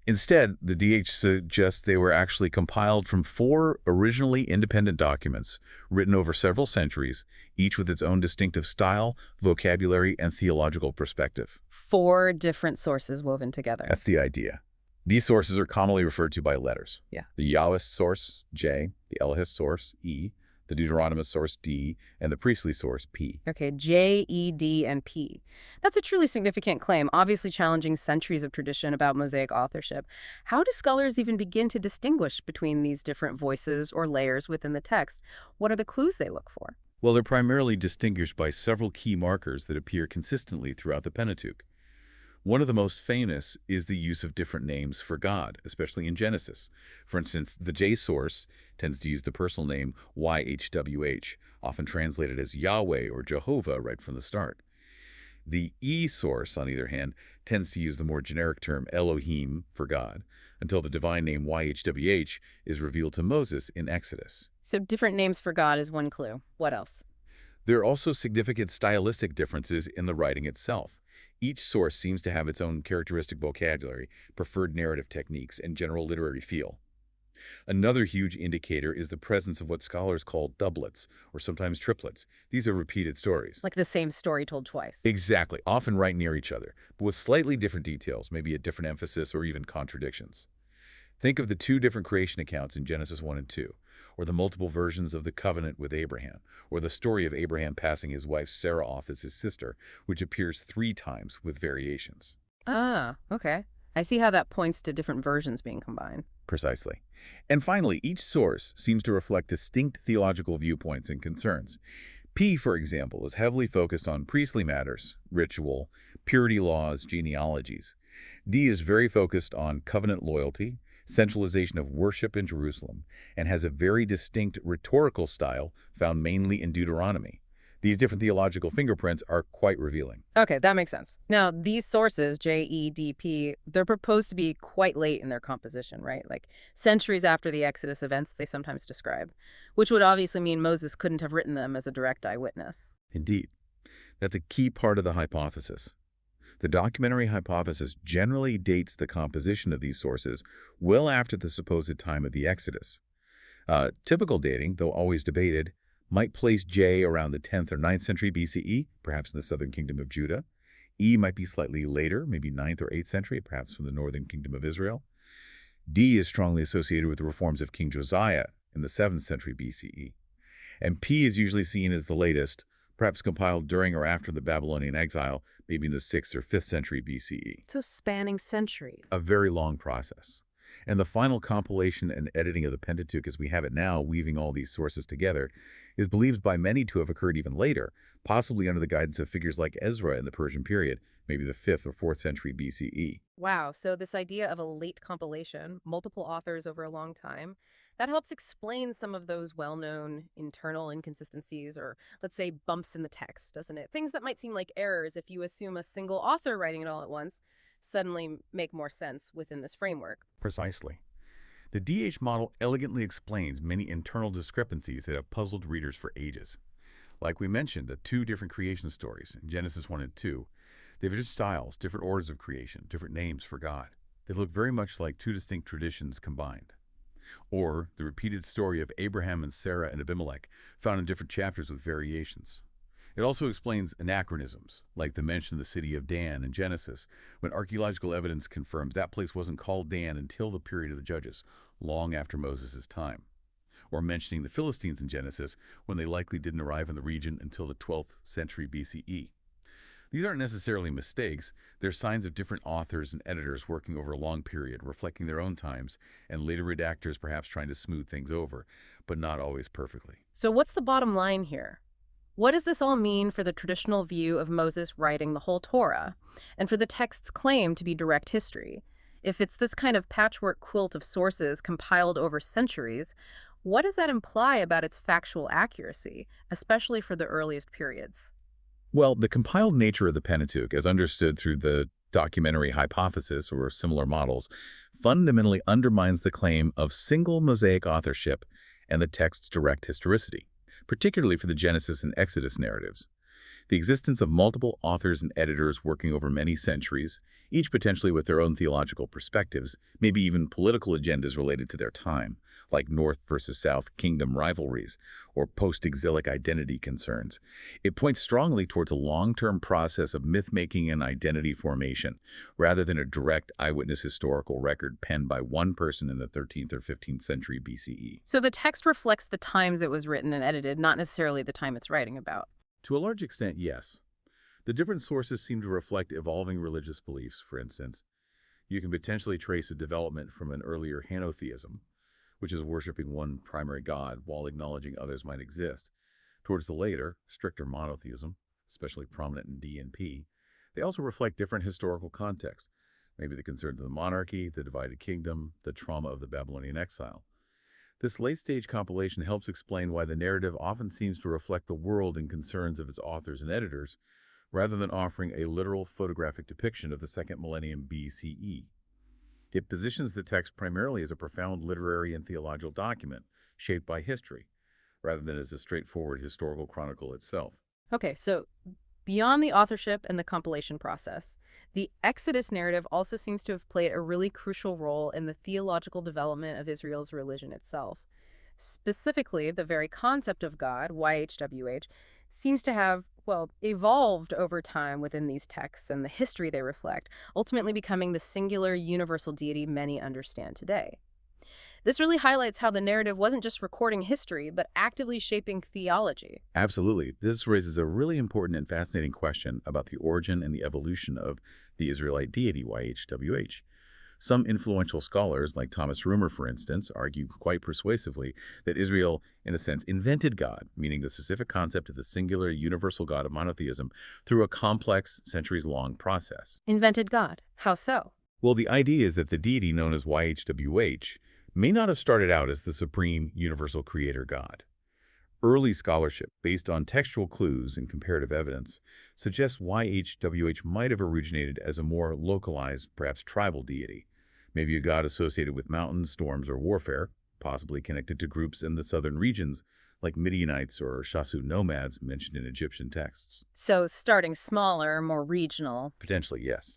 Instead, the DH suggests they were actually compiled from 4 originally independent documents, written over several centuries, each with its own distinctive style, vocabulary, and theological perspective. 4 different sources woven together. That's the idea. These sources are commonly referred to by letters. Yeah. The Yahwist source, J, the Elahist source, E, the Deuteronomist source, D, and the priestly source, P. Okay, J, E, D, and P. That's a truly significant claim, obviously challenging centuries of tradition about Mosaic authorship. How do scholars even begin to distinguish between these different voices or layers within the text? What are the clues they look for? Well, they're primarily distinguished by several key markers that appear consistently throughout the Pentateuch. One of the most famous is the use of different names for God, especially in Genesis. For instance, the J source tends to use the personal name YHWH, often translated as Yahweh or Jehovah right from the start. The E source, on the other hand, tends to use the more generic term Elohim for God, until the divine name YHWH is revealed to Moses in Exodus. So different names for God is one clue. What else? There are also significant stylistic differences in the writing itself. Each source seems to have its own characteristic vocabulary, preferred narrative techniques, and general literary feel. Another huge indicator is the presence of what scholars call doublets, or sometimes triplets. These are repeated stories. Like the same story told twice. Exactly, often right near each other, but with slightly different details, maybe a different emphasis or even contradictions. Think of the 2 different creation accounts in Genesis 1 and 2, or the multiple versions of the covenant with Abraham, or the story of Abraham passing his wife Sarah off as his sister, which appears 3 times with variations. Ah, okay. I see how that points to different versions being combined. Precisely. And finally, each source seems to reflect distinct theological viewpoints and concerns. P, for example, is heavily focused on priestly matters, ritual, purity laws, genealogies. D is very focused on covenant loyalty, centralization of worship in Jerusalem, and has a very distinct rhetorical style found mainly in Deuteronomy. These different theological fingerprints are quite revealing. Okay, that makes sense. Now, these sources, J, E, D, P, they're proposed to be quite late in their composition, right? Like centuries after the Exodus events they sometimes describe, which would obviously mean Moses couldn't have written them as a direct eyewitness. Indeed, that's a key part of the hypothesis. The documentary hypothesis generally dates the composition of these sources well after the supposed time of the Exodus. Typical dating, though always debated, might place J around the 10th or 9th century BCE, perhaps in the southern kingdom of Judah. E might be slightly later, maybe 9th or 8th century, perhaps from the northern kingdom of Israel. D is strongly associated with the reforms of King Josiah in the 7th century BCE. And P is usually seen as the latest, perhaps compiled during or after the Babylonian exile, maybe in the 6th or 5th century BCE. So spanning centuries. A very long process. And the final compilation and editing of the Pentateuch as we have it now, weaving all these sources together, is believed by many to have occurred even later, possibly under the guidance of figures like Ezra in the Persian period, maybe the 5th or 4th century BCE. Wow, so this idea of a late compilation, multiple authors over a long time, that helps explain some of those well-known internal inconsistencies or, let's say, bumps in the text, doesn't it? Things that might seem like errors if you assume a single author writing it all at once suddenly make more sense within this framework. Precisely. The DH model elegantly explains many internal discrepancies that have puzzled readers for ages. Like we mentioned, the 2 different creation stories, Genesis 1 and 2, they have different styles, different orders of creation, different names for God. They look very much like 2 distinct traditions combined. Or the repeated story of Abraham and Sarah and Abimelech, found in different chapters with variations. It also explains anachronisms, like the mention of the city of Dan in Genesis, when archaeological evidence confirms that place wasn't called Dan until the period of the Judges, long after Moses' time. Or mentioning the Philistines in Genesis, when they likely didn't arrive in the region until the 12th century BCE. These aren't necessarily mistakes, they're signs of different authors and editors working over a long period, reflecting their own times, and later redactors perhaps trying to smooth things over, but not always perfectly. So what's the bottom line here? What does this all mean for the traditional view of Moses writing the whole Torah, and for the text's claim to be direct history? If it's this kind of patchwork quilt of sources compiled over centuries, what does that imply about its factual accuracy, especially for the earliest periods? Well, the compiled nature of the Pentateuch, as understood through the documentary hypothesis or similar models, fundamentally undermines the claim of single Mosaic authorship and the text's direct historicity, particularly for the Genesis and Exodus narratives. The existence of multiple authors and editors working over many centuries, each potentially with their own theological perspectives, maybe even political agendas related to their time, like North versus South kingdom rivalries or post-exilic identity concerns. It points strongly towards a long-term process of myth-making and identity formation, rather than a direct eyewitness historical record penned by one person in the 13th or 15th century BCE. So the text reflects the times it was written and edited, not necessarily the time it's writing about. To a large extent, yes. The different sources seem to reflect evolving religious beliefs, for instance. You can potentially trace a development from an earlier henotheism, which is worshiping one primary god while acknowledging others might exist, towards the later, stricter monotheism, especially prominent in D and P. They also reflect different historical context, maybe the concerns of the monarchy, the divided kingdom, the trauma of the Babylonian exile. This late-stage compilation helps explain why the narrative often seems to reflect the world and concerns of its authors and editors, rather than offering a literal photographic depiction of the second millennium BCE. It positions the text primarily as a profound literary and theological document, shaped by history, rather than as a straightforward historical chronicle itself. Okay, so beyond the authorship and the compilation process, the Exodus narrative also seems to have played a really crucial role in the theological development of Israel's religion itself. Specifically, the very concept of God, YHWH, seems to have, well, evolved over time within these texts and the history they reflect, ultimately becoming the singular universal deity many understand today. This really highlights how the narrative wasn't just recording history, but actively shaping theology. Absolutely. This raises a really important and fascinating question about the origin and the evolution of the Israelite deity YHWH. Some influential scholars, like Thomas Römer, for instance, argue quite persuasively that Israel, in a sense, invented God, meaning the specific concept of the singular, universal God of monotheism, through a complex, centuries-long process. Invented God. How so? Well, the idea is that the deity known as YHWH may not have started out as the supreme, universal creator God. Early scholarship, based on textual clues and comparative evidence, suggests YHWH might have originated as a more localized, perhaps tribal deity, maybe a god associated with mountains, storms, or warfare, possibly connected to groups in the southern regions like Midianites or Shasu nomads mentioned in Egyptian texts. So, starting smaller, more regional. Potentially, yes.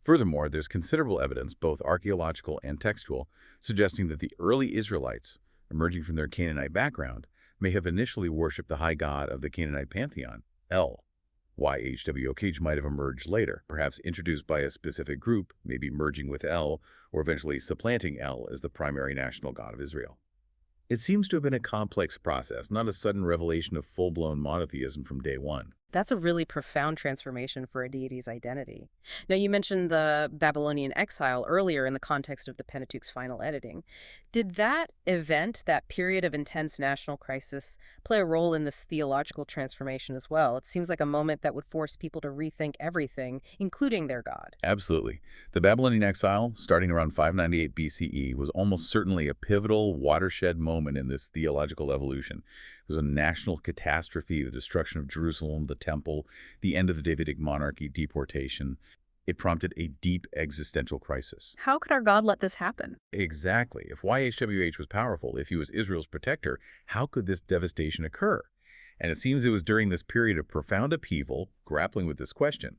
Furthermore, there's considerable evidence, both archaeological and textual, suggesting that the early Israelites, emerging from their Canaanite background, may have initially worshipped the high god of the Canaanite pantheon, El. YHWH might have emerged later, perhaps introduced by a specific group, maybe merging with El, or eventually supplanting El as the primary national god of Israel. It seems to have been a complex process, not a sudden revelation of full-blown monotheism from day one. That's a really profound transformation for a deity's identity. Now, you mentioned the Babylonian exile earlier in the context of the Pentateuch's final editing. Did that event, that period of intense national crisis, play a role in this theological transformation as well? It seems like a moment that would force people to rethink everything, including their God. Absolutely. The Babylonian exile, starting around 598 BCE, was almost certainly a pivotal watershed moment in this theological evolution. It was a national catastrophe, the destruction of Jerusalem, the temple, the end of the Davidic monarchy, deportation. It prompted a deep existential crisis. How could our God let this happen? Exactly. If YHWH was powerful, if he was Israel's protector, how could this devastation occur? And it seems it was during this period of profound upheaval, grappling with this question,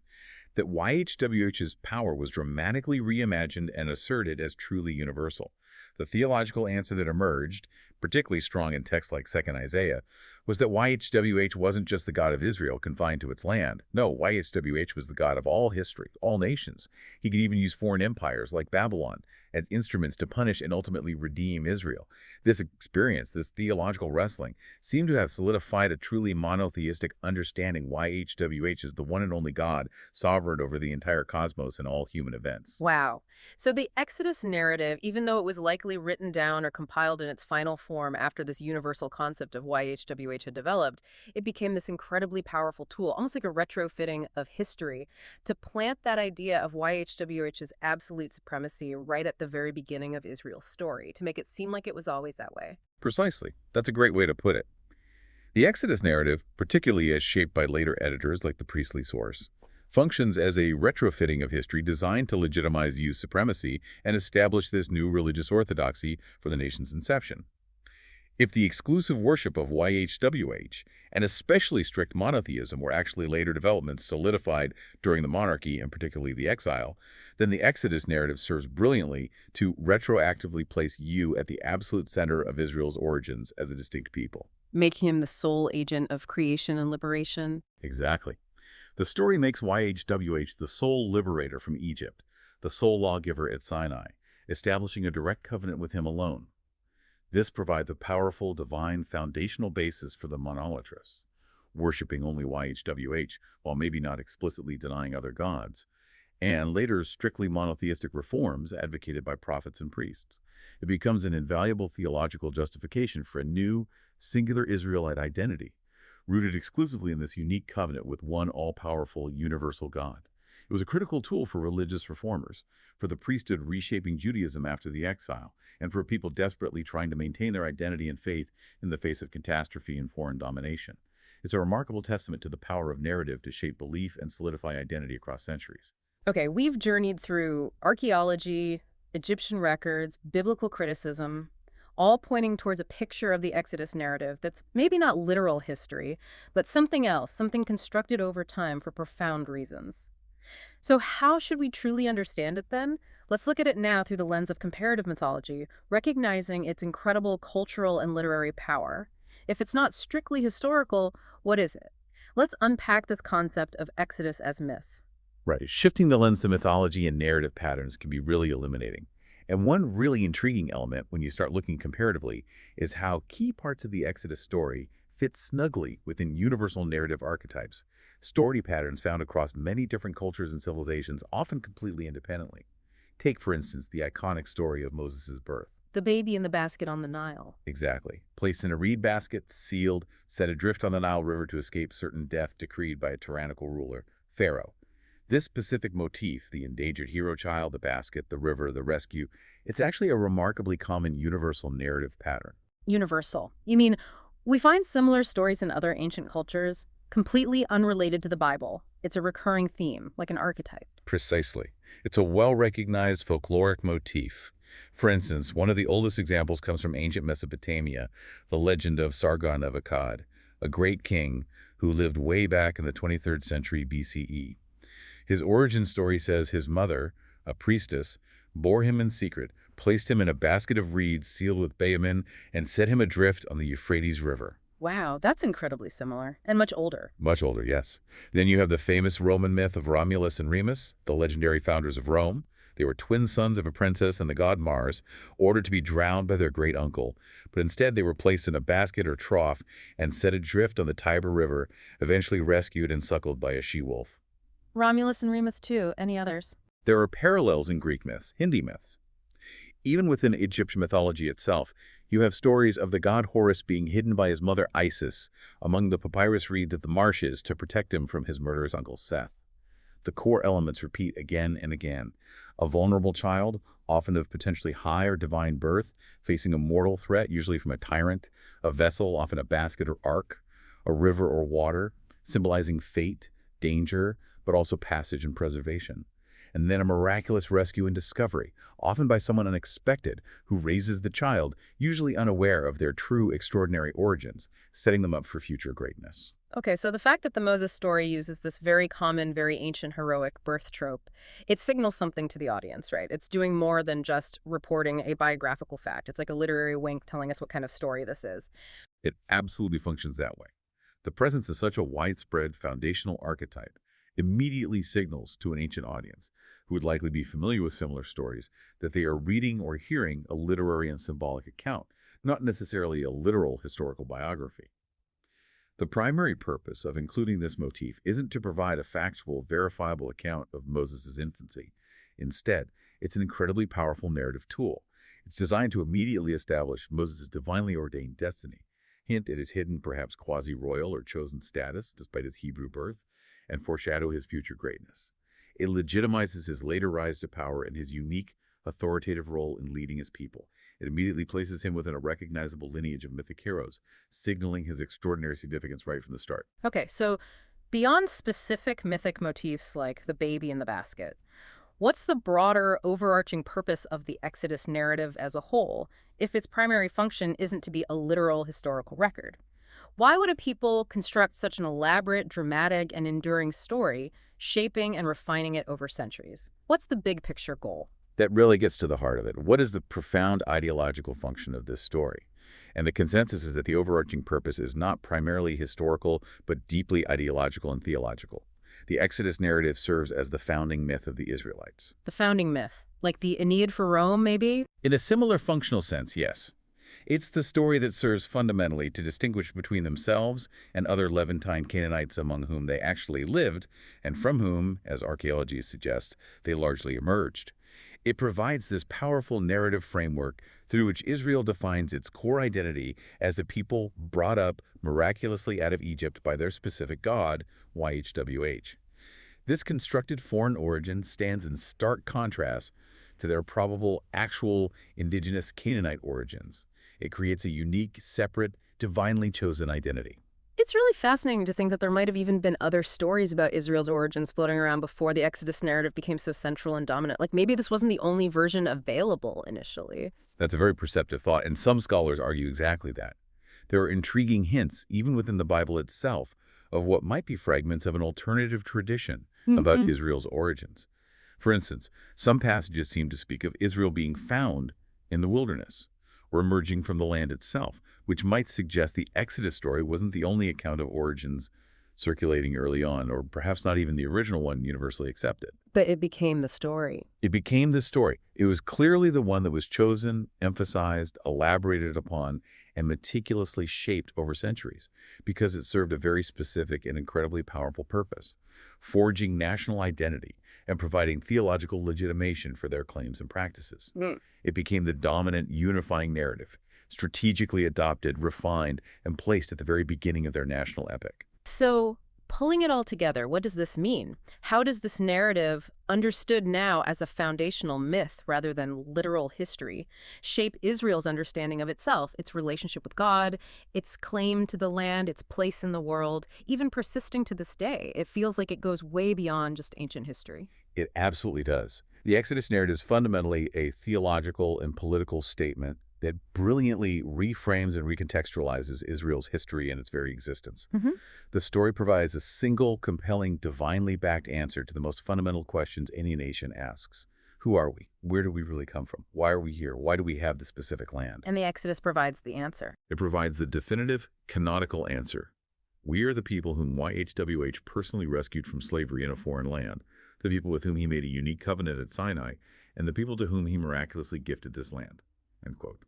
that YHWH's power was dramatically reimagined and asserted as truly universal. The theological answer that emerged, particularly strong in texts like 2nd Isaiah, was that YHWH wasn't just the God of Israel confined to its land. No, YHWH was the God of all history, all nations. He could even use foreign empires like Babylon as instruments to punish and ultimately redeem Israel. This experience, this theological wrestling, seemed to have solidified a truly monotheistic understanding YHWH is the one and only God, sovereign over the entire cosmos and all human events. Wow. So the Exodus narrative, even though it was likely written down or compiled in its final form after this universal concept of YHWH had developed, it became this incredibly powerful tool, almost like a retrofitting of history, to plant that idea of YHWH's absolute supremacy right at the very beginning of Israel's story, to make it seem like it was always that way. Precisely. That's a great way to put it. The Exodus narrative, particularly as shaped by later editors like the priestly source, functions as a retrofitting of history designed to legitimize youth supremacy and establish this new religious orthodoxy for the nation's inception. If the exclusive worship of YHWH and especially strict monotheism were actually later developments solidified during the monarchy and particularly the exile, then the Exodus narrative serves brilliantly to retroactively place you at the absolute center of Israel's origins as a distinct people. Making him the sole agent of creation and liberation. Exactly. The story makes YHWH the sole liberator from Egypt, the sole lawgiver at Sinai, establishing a direct covenant with him alone. This provides a powerful, divine, foundational basis for the monolatrous, worshipping only YHWH while maybe not explicitly denying other gods, and later strictly monotheistic reforms advocated by prophets and priests. It becomes an invaluable theological justification for a new, singular Israelite identity, rooted exclusively in this unique covenant with one all-powerful, universal God. It was a critical tool for religious reformers, for the priesthood reshaping Judaism after the exile, and for people desperately trying to maintain their identity and faith in the face of catastrophe and foreign domination. It's a remarkable testament to the power of narrative to shape belief and solidify identity across centuries. Okay, we've journeyed through archaeology, Egyptian records, biblical criticism, all pointing towards a picture of the Exodus narrative that's maybe not literal history, but something else, something constructed over time for profound reasons. So how should we truly understand it then? Let's look at it now through the lens of comparative mythology, recognizing its incredible cultural and literary power. If it's not strictly historical, what is it? Let's unpack this concept of Exodus as myth. Right. Shifting the lens to mythology and narrative patterns can be really illuminating. And one really intriguing element when you start looking comparatively is how key parts of the Exodus story fit snugly within universal narrative archetypes, story patterns found across many different cultures and civilizations, often completely independently. Take, for instance, the iconic story of Moses' birth. The baby in the basket on the Nile. Exactly. Placed in a reed basket, sealed, set adrift on the Nile River to escape certain death decreed by a tyrannical ruler, Pharaoh. This specific motif, the endangered hero child, the basket, the river, the rescue, it's actually a remarkably common universal narrative pattern. Universal. You mean, we find similar stories in other ancient cultures, completely unrelated to the Bible. It's a recurring theme, like an archetype. Precisely. It's a well-recognized folkloric motif. For instance, one of the oldest examples comes from ancient Mesopotamia, the legend of Sargon of Akkad, a great king who lived way back in the 23rd century BCE. His origin story says his mother, a priestess, bore him in secret, placed him in a basket of reeds sealed with bitumen, and set him adrift on the Euphrates River. Wow, that's incredibly similar, and much older. Much older, yes. Then you have the famous Roman myth of Romulus and Remus, the legendary founders of Rome. They were twin sons of a princess and the god Mars, ordered to be drowned by their great uncle. But instead they were placed in a basket or trough and set adrift on the Tiber River, eventually rescued and suckled by a she-wolf. Romulus and Remus too. Any others? There are parallels in Greek myths, Hindi myths. Even within Egyptian mythology itself, you have stories of the god Horus being hidden by his mother Isis among the papyrus reeds of the marshes to protect him from his murderous uncle Seth. The core elements repeat again and again. A vulnerable child, often of potentially high or divine birth, facing a mortal threat, usually from a tyrant, a vessel, often a basket or ark, a river or water, symbolizing fate, danger, but also passage and preservation. And then a miraculous rescue and discovery, often by someone unexpected, who raises the child, usually unaware of their true extraordinary origins, setting them up for future greatness. Okay, so the fact that the Moses story uses this very common, very ancient heroic birth trope, it signals something to the audience, right? It's doing more than just reporting a biographical fact. It's like a literary wink telling us what kind of story this is. It absolutely functions that way. The presence of such a widespread foundational archetype immediately signals to an ancient audience, who would likely be familiar with similar stories, that they are reading or hearing a literary and symbolic account, not necessarily a literal historical biography. The primary purpose of including this motif isn't to provide a factual, verifiable account of Moses' infancy. Instead, it's an incredibly powerful narrative tool. It's designed to immediately establish Moses' divinely ordained destiny, hint at his hidden, perhaps quasi-royal or chosen status despite his Hebrew birth, and foreshadow his future greatness. It legitimizes his later rise to power and his unique, authoritative role in leading his people. It immediately places him within a recognizable lineage of mythic heroes, signaling his extraordinary significance right from the start. Okay, so beyond specific mythic motifs like the baby in the basket, what's the broader, overarching purpose of the Exodus narrative as a whole, if its primary function isn't to be a literal historical record? Why would a people construct such an elaborate, dramatic, and enduring story, shaping and refining it over centuries? What's the big picture goal? That really gets to the heart of it. What is the profound ideological function of this story? And the consensus is that the overarching purpose is not primarily historical, but deeply ideological and theological. The Exodus narrative serves as the founding myth of the Israelites. The founding myth, like the Aeneid for Rome, maybe? In a similar functional sense, yes. It's the story that serves fundamentally to distinguish between themselves and other Levantine Canaanites among whom they actually lived, and from whom, as archaeology suggests, they largely emerged. It provides this powerful narrative framework through which Israel defines its core identity as a people brought up miraculously out of Egypt by their specific god, YHWH. This constructed foreign origin stands in stark contrast to their probable actual indigenous Canaanite origins. It creates a unique, separate, divinely chosen identity. It's really fascinating to think that there might have even been other stories about Israel's origins floating around before the Exodus narrative became so central and dominant. Like maybe this wasn't the only version available initially. That's a very perceptive thought, and some scholars argue exactly that. There are intriguing hints, even within the Bible itself, of what might be fragments of an alternative tradition about Israel's origins. For instance, some passages seem to speak of Israel being found in the wilderness, or emerging from the land itself, which might suggest the Exodus story wasn't the only account of origins circulating early on, or perhaps not even the original one universally accepted. But it became the story. It became this story. It was clearly the one that was chosen, emphasized, elaborated upon, and meticulously shaped over centuries, because it served a very specific and incredibly powerful purpose: forging national identity and providing theological legitimation for their claims and practices. It became the dominant, unifying narrative, strategically adopted, refined, and placed at the very beginning of their national epic. So, pulling it all together, what does this mean? How does this narrative, understood now as a foundational myth rather than literal history, shape Israel's understanding of itself, its relationship with God, its claim to the land, its place in the world, even persisting to this day? It feels like it goes way beyond just ancient history. It absolutely does. The Exodus narrative is fundamentally a theological and political statement that brilliantly reframes and recontextualizes Israel's history and its very existence. The story provides a single, compelling, divinely backed answer to the most fundamental questions any nation asks. Who are we? Where do we really come from? Why are we here? Why do we have this specific land? And the Exodus provides the answer. It provides the definitive, canonical answer. We are the people whom YHWH personally rescued from slavery in a foreign land, the people with whom he made a unique covenant at Sinai, and the people to whom he miraculously gifted this land. End quote.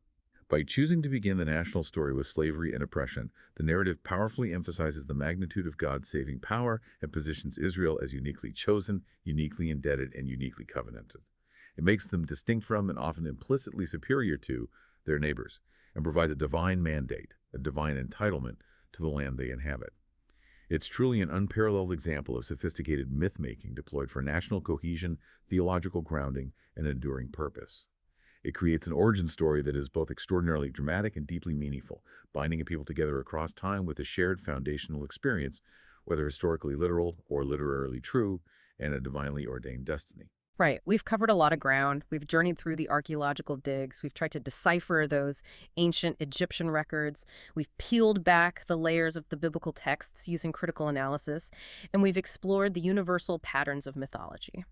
By choosing to begin the national story with slavery and oppression, the narrative powerfully emphasizes the magnitude of God's saving power and positions Israel as uniquely chosen, uniquely indebted, and uniquely covenanted. It makes them distinct from and often implicitly superior to their neighbors, and provides a divine mandate, a divine entitlement to the land they inhabit. It's truly an unparalleled example of sophisticated myth-making deployed for national cohesion, theological grounding, and enduring purpose. It creates an origin story that is both extraordinarily dramatic and deeply meaningful, binding a people together across time with a shared foundational experience, whether historically literal or literarily true, and a divinely ordained destiny. Right. We've covered a lot of ground. We've journeyed through the archaeological digs. We've tried to decipher those ancient Egyptian records. We've peeled back the layers of the biblical texts using critical analysis. And we've explored the universal patterns of mythology.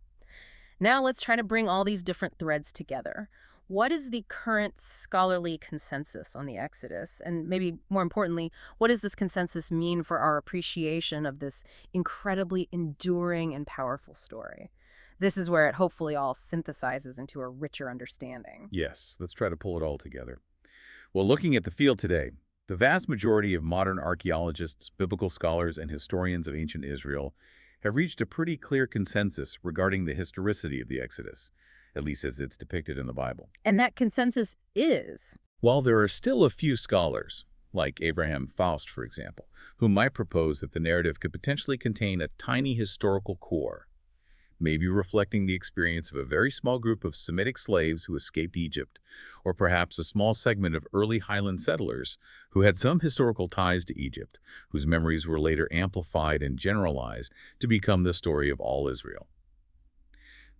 Now let's try to bring all these different threads together. What is the current scholarly consensus on the Exodus? And maybe more importantly, what does this consensus mean for our appreciation of this incredibly enduring and powerful story? This is where it hopefully all synthesizes into a richer understanding. Yes, let's try to pull it all together. Well, looking at the field today, the vast majority of modern archaeologists, biblical scholars, and historians of ancient Israel have reached a pretty clear consensus regarding the historicity of the Exodus, at least as it's depicted in the Bible. And that consensus is... While there are still a few scholars, like Abraham Faust, for example, who might propose that the narrative could potentially contain a tiny historical core, maybe reflecting the experience of a very small group of Semitic slaves who escaped Egypt, or perhaps a small segment of early highland settlers who had some historical ties to Egypt, whose memories were later amplified and generalized to become the story of all Israel.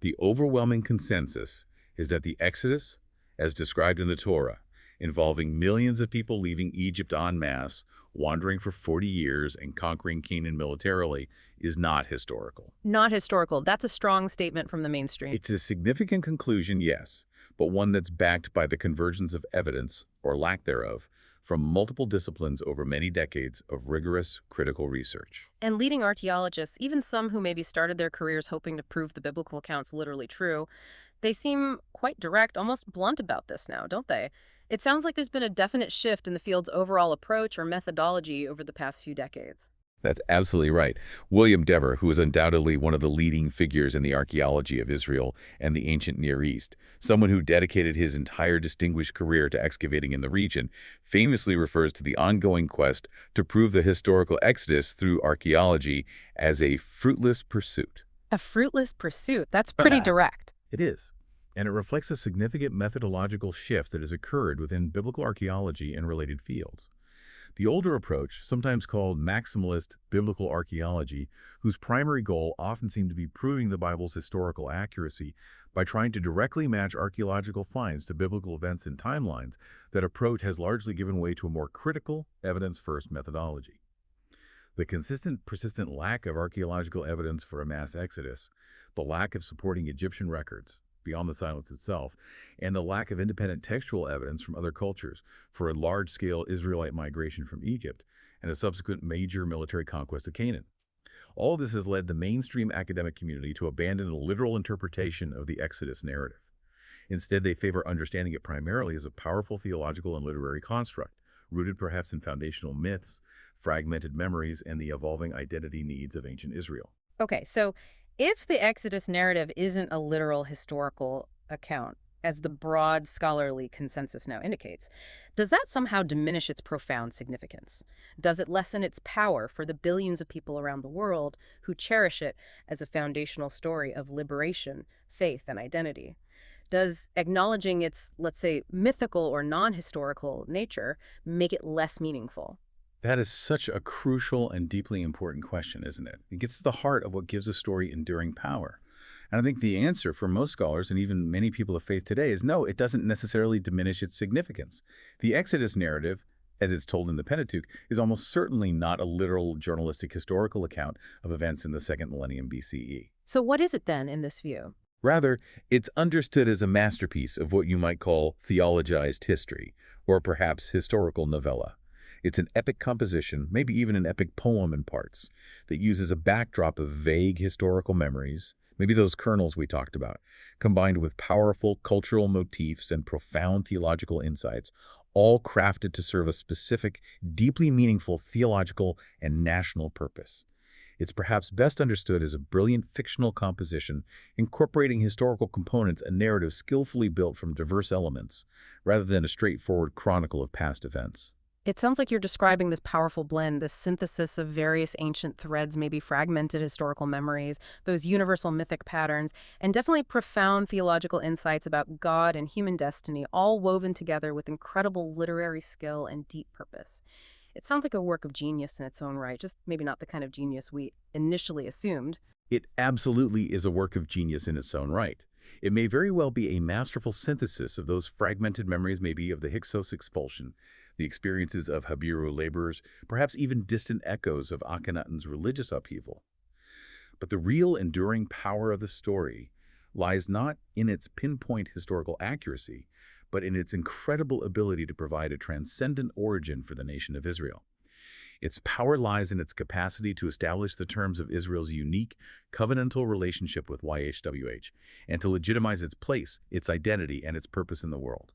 The overwhelming consensus is that the Exodus, as described in the Torah, involving millions of people leaving Egypt en masse, wandering for 40 years and conquering Canaan militarily, is not historical. Not historical. That's a strong statement from the mainstream. It's a significant conclusion, yes, but one that's backed by the convergence of evidence, or lack thereof, from multiple disciplines over many decades of rigorous, critical research. And leading archaeologists, even some who maybe started their careers hoping to prove the biblical accounts literally true, they seem quite direct, almost blunt about this now, don't they? It sounds like there's been a definite shift in the field's overall approach or methodology over the past few decades. That's absolutely right. William Dever, who is undoubtedly one of the leading figures in the archaeology of Israel and the ancient Near East, someone who dedicated his entire distinguished career to excavating in the region, famously refers to the ongoing quest to prove the historical Exodus through archaeology as a fruitless pursuit. A fruitless pursuit. That's pretty direct. It is. And it reflects a significant methodological shift that has occurred within biblical archaeology and related fields. The older approach, sometimes called maximalist biblical archaeology, whose primary goal often seemed to be proving the Bible's historical accuracy by trying to directly match archaeological finds to biblical events and timelines, that approach has largely given way to a more critical, evidence-first methodology. The consistent, persistent lack of archaeological evidence for a mass exodus, the lack of supporting Egyptian records, beyond the silence itself, and the lack of independent textual evidence from other cultures for a large-scale Israelite migration from Egypt and a subsequent major military conquest of Canaan. All of this has led the mainstream academic community to abandon a literal interpretation of the Exodus narrative. Instead, they favor understanding it primarily as a powerful theological and literary construct, rooted perhaps in foundational myths, fragmented memories, and the evolving identity needs of ancient Israel. Okay, so if the Exodus narrative isn't a literal historical account, as the broad scholarly consensus now indicates, does that somehow diminish its profound significance? Does it lessen its power for the billions of people around the world who cherish it as a foundational story of liberation, faith, and identity? Does acknowledging its, let's say, mythical or non-historical nature make it less meaningful? That is such a crucial and deeply important question, isn't it? It gets to the heart of what gives a story enduring power. And I think the answer for most scholars and even many people of faith today is no, it doesn't necessarily diminish its significance. The Exodus narrative, as it's told in the Pentateuch, is almost certainly not a literal journalistic historical account of events in the second millennium BCE. So what is it then in this view? Rather, it's understood as a masterpiece of what you might call theologized history, or perhaps historical novella. It's an epic composition, maybe even an epic poem in parts, that uses a backdrop of vague historical memories, maybe those kernels we talked about, combined with powerful cultural motifs and profound theological insights, all crafted to serve a specific, deeply meaningful theological and national purpose. It's perhaps best understood as a brilliant fictional composition incorporating historical components and narrative skillfully built from diverse elements, rather than a straightforward chronicle of past events. It sounds like you're describing this powerful blend, this synthesis of various ancient threads, maybe fragmented historical memories, those universal mythic patterns, and definitely profound theological insights about God and human destiny, all woven together with incredible literary skill and deep purpose. It sounds like a work of genius in its own right, just maybe not the kind of genius we initially assumed. It absolutely is a work of genius in its own right. It may very well be a masterful synthesis of those fragmented memories, maybe of the Hyksos expulsion, the experiences of Habiru laborers, perhaps even distant echoes of Akhenaten's religious upheaval. But the real enduring power of the story lies not in its pinpoint historical accuracy, but in its incredible ability to provide a transcendent origin for the nation of Israel. Its power lies in its capacity to establish the terms of Israel's unique covenantal relationship with YHWH and to legitimize its place, its identity, and its purpose in the world.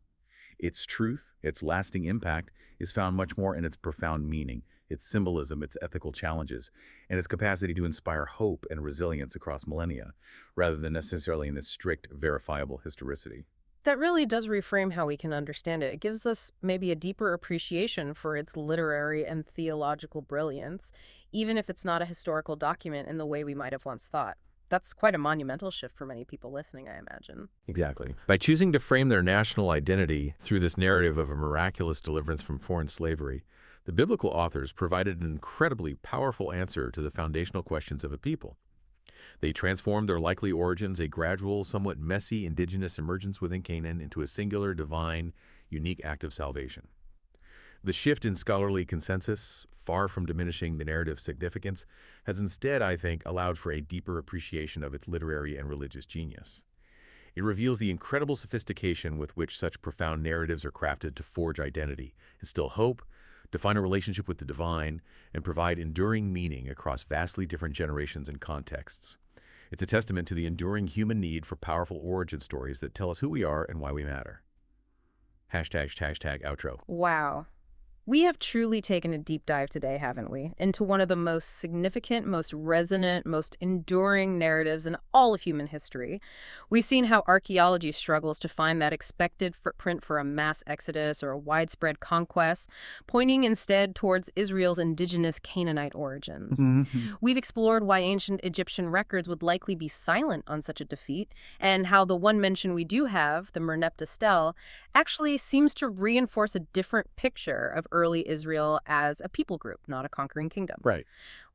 Its truth, its lasting impact, is found much more in its profound meaning, its symbolism, its ethical challenges, and its capacity to inspire hope and resilience across millennia, rather than necessarily in its strict, verifiable historicity. That really does reframe how we can understand it. It gives us maybe a deeper appreciation for its literary and theological brilliance, even if it's not a historical document in the way we might have once thought. That's quite a monumental shift for many people listening, I imagine. Exactly. By choosing to frame their national identity through this narrative of a miraculous deliverance from foreign slavery, the biblical authors provided an incredibly powerful answer to the foundational questions of a people. They transformed their likely origins, a gradual, somewhat messy indigenous emergence within Canaan, into a singular, divine, unique act of salvation. The shift in scholarly consensus, far from diminishing the narrative's significance, has instead, I think, allowed for a deeper appreciation of its literary and religious genius. It reveals the incredible sophistication with which such profound narratives are crafted to forge identity, instill hope, define a relationship with the divine, and provide enduring meaning across vastly different generations and contexts. It's a testament to the enduring human need for powerful origin stories that tell us who we are and why we matter. Hashtag outro. Wow. We have truly taken a deep dive today, haven't we, into one of the most significant, most resonant, most enduring narratives in all of human history. We've seen how archaeology struggles to find that expected footprint for a mass exodus or a widespread conquest, pointing instead towards Israel's indigenous Canaanite origins. We've explored why ancient Egyptian records would likely be silent on such a defeat, and how the one mention we do have, the Merneptah stele, actually seems to reinforce a different picture of early Israel as a people group, not a conquering kingdom. Right.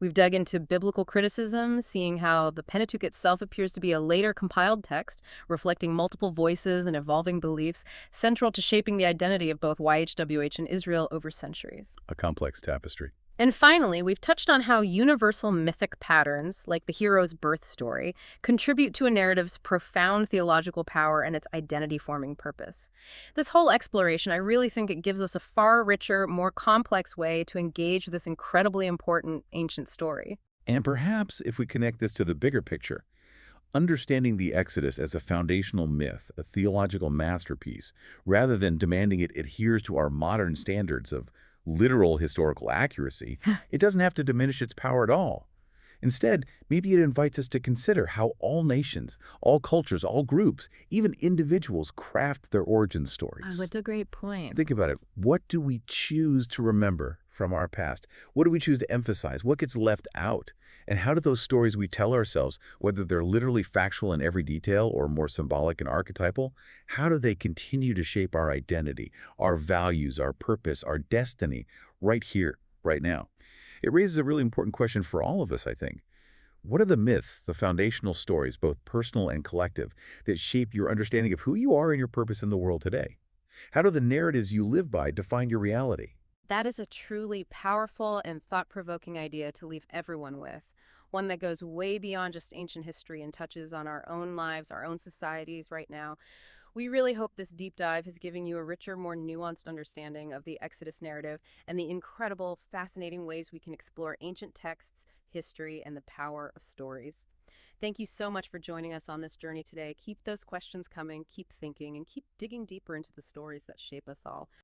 We've dug into biblical criticism, seeing how the Pentateuch itself appears to be a later compiled text, reflecting multiple voices and evolving beliefs, central to shaping the identity of both YHWH and Israel over centuries. A complex tapestry. And finally, we've touched on how universal mythic patterns, like the hero's birth story, contribute to a narrative's profound theological power and its identity-forming purpose. This whole exploration, I really think it gives us a far richer, more complex way to engage with this incredibly important ancient story. And perhaps if we connect this to the bigger picture, understanding the Exodus as a foundational myth, a theological masterpiece, rather than demanding it adheres to our modern standards of literal historical accuracy, it doesn't have to diminish its power at all. Instead, maybe it invites us to consider how all nations, all cultures, all groups, even individuals craft their origin stories. What a great point. Think about it. What do we choose to remember from our past? What do we choose to emphasize? What gets left out? And how do those stories we tell ourselves, whether they're literally factual in every detail or more symbolic and archetypal, how do they continue to shape our identity, our values, our purpose, our destiny, right here, right now? It raises a really important question for all of us, I think. What are the myths, the foundational stories, both personal and collective, that shape your understanding of who you are and your purpose in the world today? How do the narratives you live by define your reality? That is a truly powerful and thought-provoking idea to leave everyone with. One that goes way beyond just ancient history and touches on our own lives, our own societies right now. We really hope this deep dive has given you a richer, more nuanced understanding of the Exodus narrative and the incredible, fascinating ways we can explore ancient texts, history, and the power of stories. Thank you so much for joining us on this journey today. Keep those questions coming, keep thinking, and keep digging deeper into the stories that shape us all.